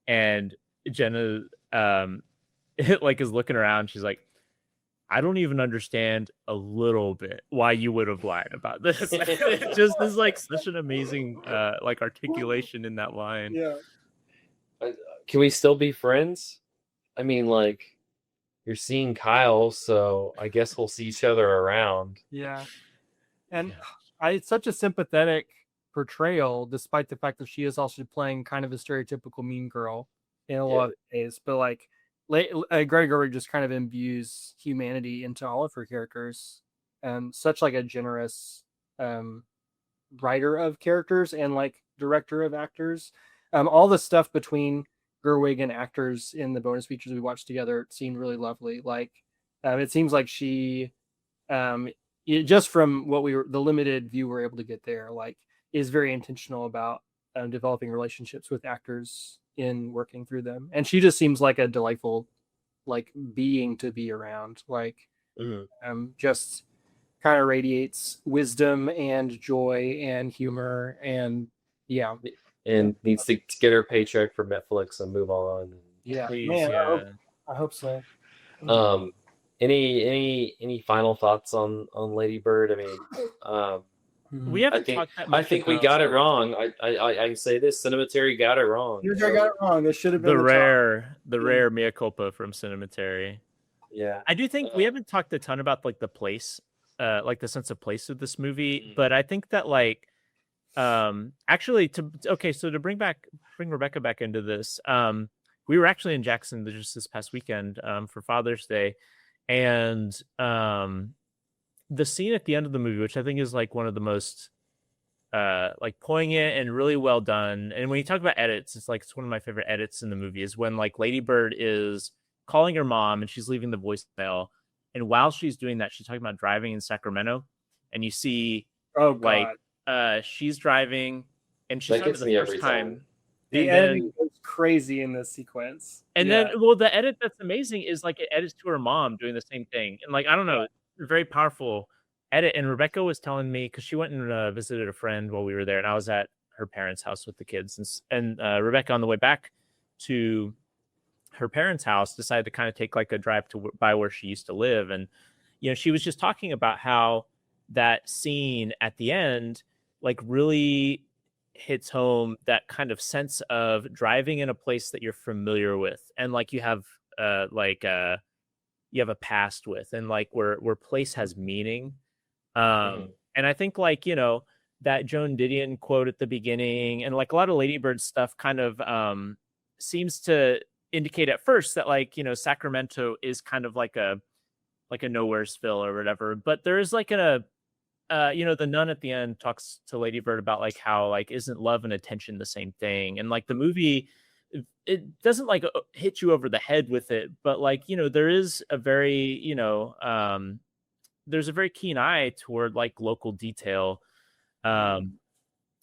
And Jenna like is looking around, she's like, I don't even understand a little bit why you would have lied about this. It just is like such an amazing like articulation in that line. Can we still be friends? I mean, like, you're seeing Kyle, so I guess we'll see each other around. Yeah. And it's such a sympathetic portrayal, despite the fact that she is also playing kind of a stereotypical mean girl in a lot of ways. But like, Greta Gerwig just kind of imbues humanity into all of her characters. Such like a generous writer of characters and like director of actors. All the stuff between Gerwig and actors in the bonus features we watched together seemed really lovely. Like, it seems like she, just from what the limited view we're able to get there, like, is very intentional about developing relationships with actors in working through them. And she just seems like a delightful, like, being to be around. Like, just kind of radiates wisdom and joy and humor and and needs to get her paycheck from Netflix and move on. Yeah, Please, man, yeah. I hope so. Any final thoughts on Lady Bird? I mean, We haven't talked that much. I think we got it wrong. I say this: Cinematary got it wrong. Cinematary got it wrong. This should have been the rare mea culpa from Cinematary. Yeah, I do think we haven't talked a ton about like the place, like the sense of place of this movie, but I think that like, actually, so to bring Rebecca back into this, we were actually in Jackson just this past weekend for Father's Day, and the scene at the end of the movie, which I think is like one of the most like poignant and really well done. And when you talk about edits, it's one of my favorite edits in the movie, is when like Lady Bird is calling her mom and she's leaving the voicemail, and while she's doing that, she's talking about driving in Sacramento, and you see she's driving and she's driving the first time. The editing was crazy in this sequence. And then, the edit that's amazing is like it edits to her mom doing the same thing. And like, I don't know, it's a very powerful edit. And Rebecca was telling me, because she went and visited a friend while we were there, and I was at her parents' house with the kids. And Rebecca, on the way back to her parents' house, decided to kind of take like a drive by where she used to live. And, you know, she was just talking about how that scene at the end, like, really hits home that kind of sense of driving in a place that you're familiar with, and like you have a past with, and like where place has meaning. And I think, like, you know, that Joan Didion quote at the beginning, and like a lot of Lady Bird stuff kind of seems to indicate at first that, like, you know, Sacramento is kind of like a nowheresville or whatever, but there is like you know, the nun at the end talks to Lady Bird about like how, like, isn't love and attention the same thing? And like the movie, it doesn't like hit you over the head with it, but like, you know, there is a very, you know, there's a very keen eye toward like local detail. And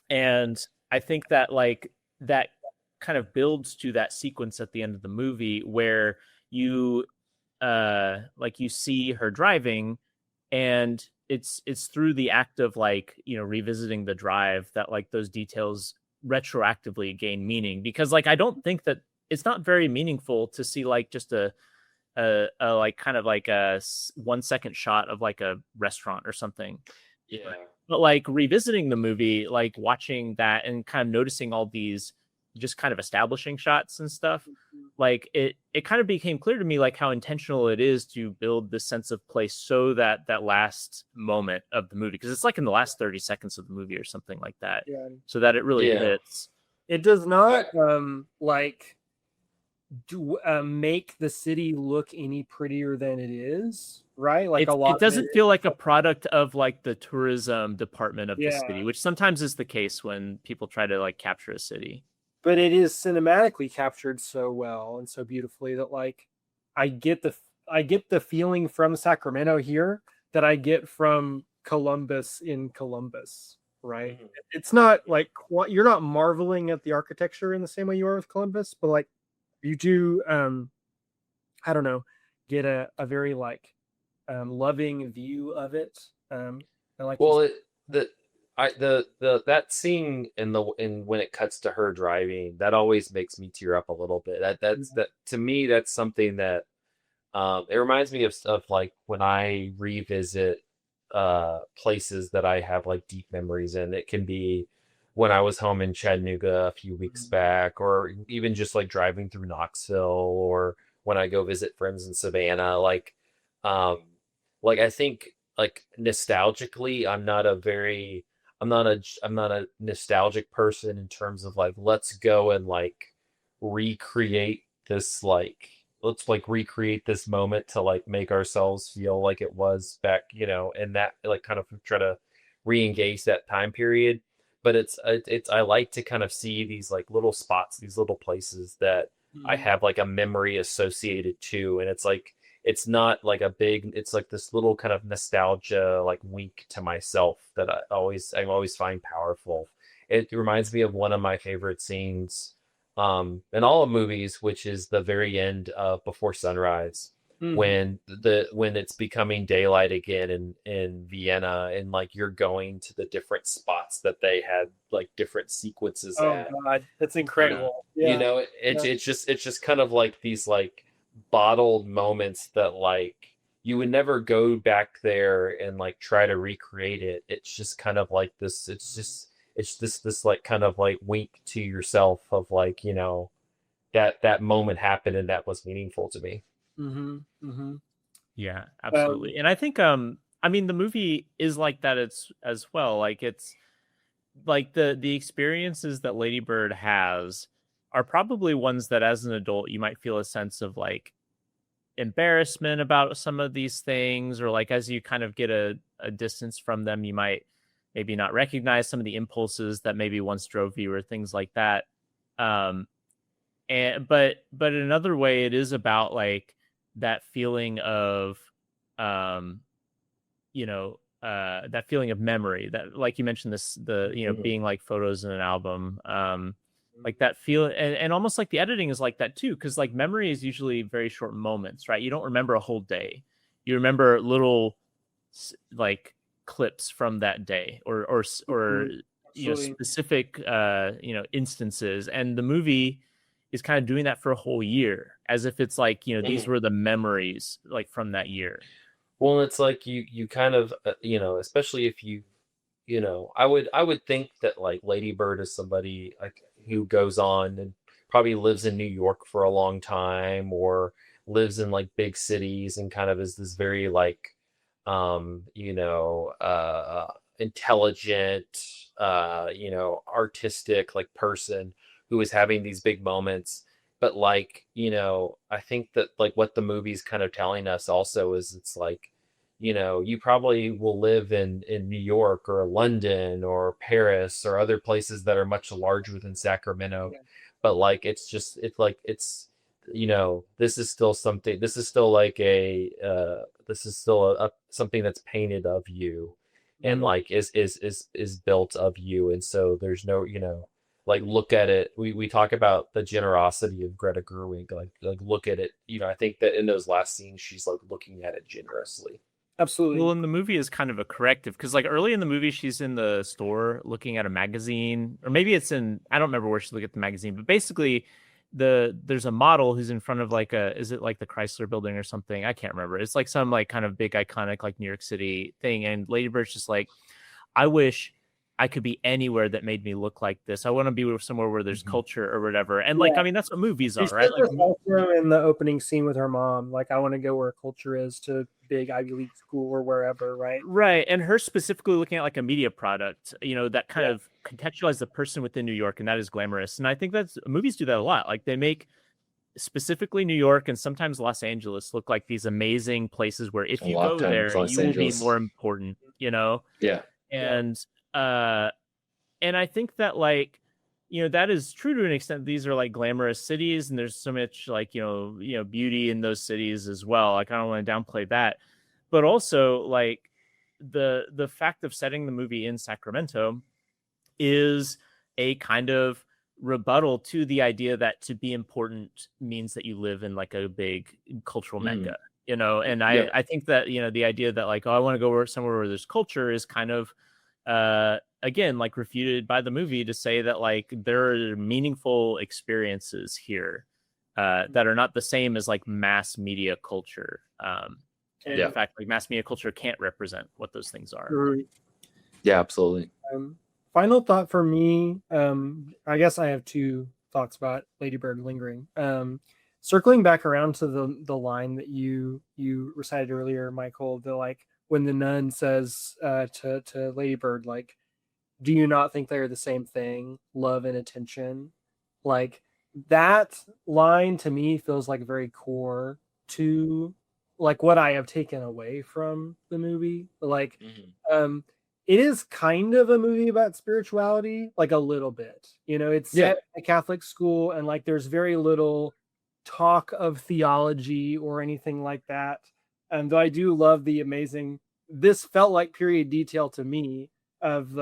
I think that like that kind of builds to that sequence at the end of the movie where you like you see her driving, and it's through the act of, like, you know, revisiting the drive that like those details retroactively gain meaning, because like I don't think that it's not very meaningful to see like just a like kind of like a 1 second shot of like a restaurant or something. Yeah. But like revisiting the movie, like watching that and kind of noticing all these just kind of establishing shots and stuff, like it kind of became clear to me like how intentional it is to build this sense of place, so that last moment of the movie, because it's like in the last 30 seconds of the movie or something like that, so that it really hits. It does not make the city look any prettier than it is, right? Like it doesn't feel like a product of like the tourism department of the city, which sometimes is the case when people try to like capture a city. But it is cinematically captured so well and so beautifully that like I get the feeling from Sacramento here that I get from Columbus in Columbus, right? Mm-hmm. It's not like you're not marveling at the architecture in the same way you are with Columbus, but like you do, I don't know, get a very like loving view of it. I like. Well, that scene in when it cuts to her driving, that always makes me tear up a little bit. That to me, that's something that it reminds me of stuff like when I revisit places that I have like deep memories in. It can be when I was home in Chattanooga a few weeks back, or even just like driving through Knoxville, or when I go visit friends in Savannah. Like I think like nostalgically, I'm not a very I'm not a nostalgic person in terms of like let's go and like recreate this like let's like recreate this moment to like make ourselves feel like it was back, and that like kind of try to re-engage that time period. But it's I like to kind of see these like little spots, these little places that I have like a memory associated to, and it's like it's not like a big, it's like this little kind of nostalgia like wink to myself that I always find powerful. It reminds me of one of my favorite scenes in all of movies, which is the very end of Before Sunrise, when it's becoming daylight again in Vienna, and like you're going to the different spots that they had like different sequences at. God, that's incredible. It's just kind of like these like bottled moments that like you would never go back there and like try to recreate it. It's just kind of like this. It's this like kind of like wink to yourself of like that moment happened and that was meaningful to me. Yeah, absolutely. And I think I mean the movie is like that it's as well. Like it's like the experiences that Lady Bird has are probably ones that as an adult you might feel a sense of like embarrassment about some of these things, or like as you kind of get a distance from them, you might maybe not recognize some of the impulses that maybe once drove you or things like that. And but in another way, it is about like that feeling of that feeling of memory that, like you mentioned, being like photos in an album, like that feel, and almost like the editing is like that too, because like memory is usually very short moments, right? You don't remember a whole day, you remember little like clips from that day, or specific instances, and the movie is kind of doing that for a whole year, as if it's like these were the memories like from that year. Well, it's like you kind of especially if I would think that like Lady Bird is somebody like who goes on and probably lives in New York for a long time, or lives in like big cities, and kind of is this very like intelligent artistic like person who is having these big moments. But like I think that like what the movie's kind of telling us also is it's like you probably will live in New York or London or Paris or other places that are much larger than Sacramento. But like it's this is still something, this is still like something that's painted of you, and like is built of you. And so there's no like look at it, we talk about the generosity of Greta Gerwig, like look at it, I think that in those last scenes she's like looking at it generously. Absolutely. Well, and the movie is kind of a corrective, because like early in the movie she's in the store looking at a magazine, or maybe it's in, I don't remember where she's looking at the magazine, but basically there's a model who's in front of like is it like the Chrysler building or something, I can't remember, it's like some like kind of big iconic like New York City thing, and Lady Bird's just like, I wish I could be anywhere that made me look like this. I want to be somewhere where there's culture or whatever. And like, I mean, that's what movies are, right? Like in the opening scene with her mom, like, I want to go where culture is, to big Ivy League school or wherever, right? Right. And her specifically looking at like a media product, that kind of contextualize the person within New York, and that is glamorous. And I think movies do that a lot. Like they make specifically New York and sometimes Los Angeles look like these amazing places where if you go there, you will be more important, Yeah. And I think that like, that is true to an extent. These are like glamorous cities, and there's so much like, beauty in those cities as well. Like I don't want to downplay that, but also like the fact of setting the movie in Sacramento is a kind of rebuttal to the idea that to be important means that you live in like a big cultural mecca, and I think that, the idea that like, oh, I want to go somewhere where there's culture is kind of, again, like refuted by the movie to say that like there are meaningful experiences here that are not the same as like mass media culture. In fact, like mass media culture can't represent what those things are. Yeah, absolutely. Final thought for me, I guess I have two thoughts about Lady Bird lingering. Circling back around to the line that you recited earlier, Michael, the like when the nun says to Lady Bird, like, do you not think they're the same thing? Love and attention. Like that line to me feels like very core to like what I have taken away from the movie. Like it is kind of a movie about spirituality, like a little bit. You know, it's set in a Catholic school, and like there's very little talk of theology or anything like that. And though I do love the amazing, this felt like period detail to me of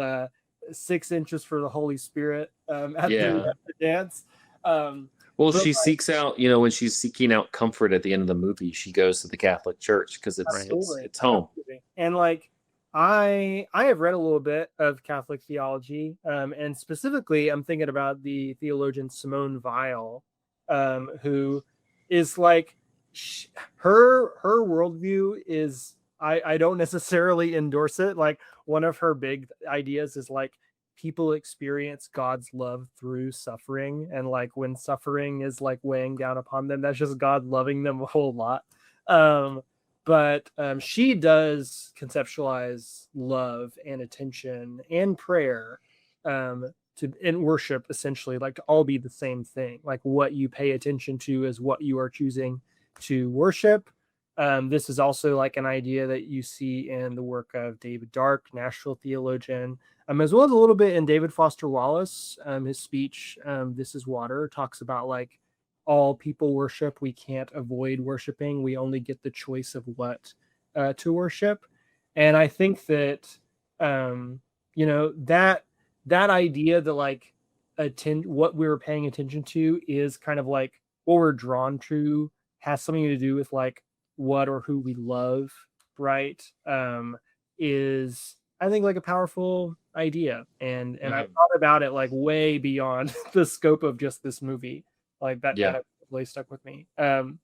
6 inches for the Holy Spirit at the dance. Well, she seeks out, you know, when she's seeking out comfort at the end of the movie, she goes to the Catholic Church because it's home. Absolutely. And like I have read a little bit of Catholic theology, and specifically, I'm thinking about the theologian Simone Weil, who is like her worldview is I don't necessarily endorse it. Like one of her big ideas is like people experience God's love through suffering, and like when suffering is like weighing down upon them, that's just God loving them a whole lot. But she does conceptualize love and attention and prayer in worship, essentially, like to all be the same thing. Like what you pay attention to is what you are choosing to worship. This is also like an idea that you see in the work of David Dark, Nashville theologian, as well as a little bit in David Foster Wallace. His speech, This is Water, talks about like all people worship. We can't avoid worshiping. We only get the choice of what to worship. And I think that, you know, that idea that like what we were paying attention to is kind of like what we're drawn to, has something to do with like what or who we love, right? Is I think like a powerful idea. And I thought about it like way beyond the scope of just this movie. Like that really stuck with me. The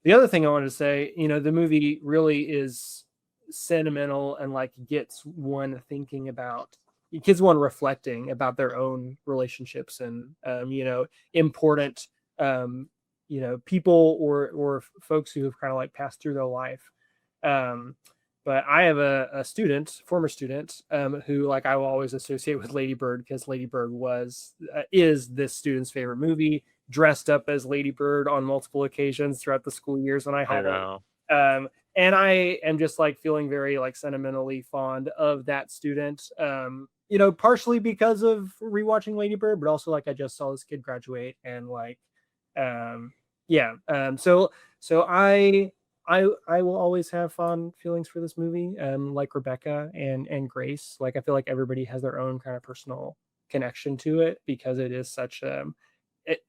other thing I wanted to say, you know, the movie really is sentimental and like gets one thinking about, it gets one reflecting about their own relationships and you know, important you know, people or folks who have kind of like passed through their life. But I have a former student, who like I will always associate with Lady Bird, because Lady Bird is this student's favorite movie. Dressed up as Lady Bird on multiple occasions throughout the school years when I had it. And I am just like feeling very like sentimentally fond of that student. You know, partially because of rewatching Lady Bird, but also like I just saw this kid graduate, and like so I will always have fond feelings for this movie, like Rebecca and Grace. Like I feel like everybody has their own kind of personal connection to it, because it is such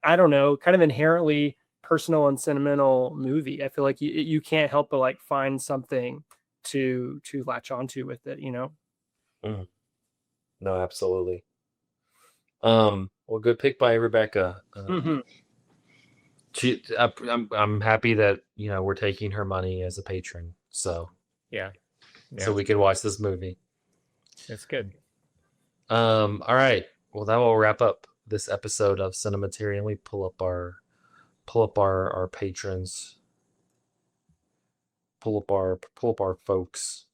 I don't know, kind of inherently personal and sentimental movie. I feel like you can't help but like find something to latch onto with it, you know? No, absolutely. Well, good pick by Rebecca. I'm happy that, you know, we're taking her money as a patron, so so we can watch this movie. It's good. All right, well, that will wrap up this episode of Cinematarian. We pull up our patrons, pull up our folks.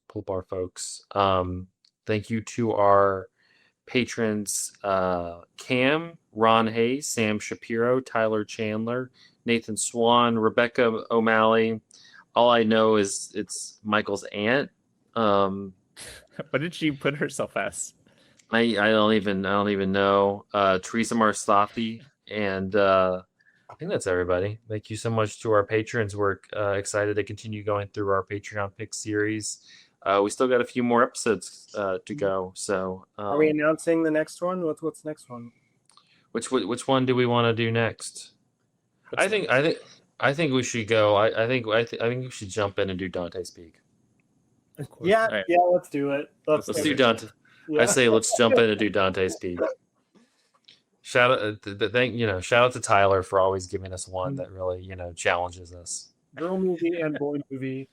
Thank you to our patrons, Cam, Ron Hayes, Sam Shapiro, Tyler Chandler, Nathan Swan, Rebecca O'Malley. All I know is it's Michael's aunt. What did she put herself as? I don't even know. Teresa Marsathi, and I think that's everybody. Thank you so much to our patrons. We're excited to continue going through our Patreon pick series. We still got a few more episodes to go. So are we announcing the next one? What's the next one? Which one do we want to do next? I think we should go. I think we should jump in and do Dante's Peak. Yeah, right. Yeah, let's do it. Let's do Dante. Yeah. I say let's jump in and do Dante's Peak. Shout out to Tyler for always giving us one that really, you know, challenges us. Girl movie and boy movie.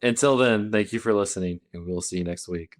Until then, thank you for listening, and we'll see you next week.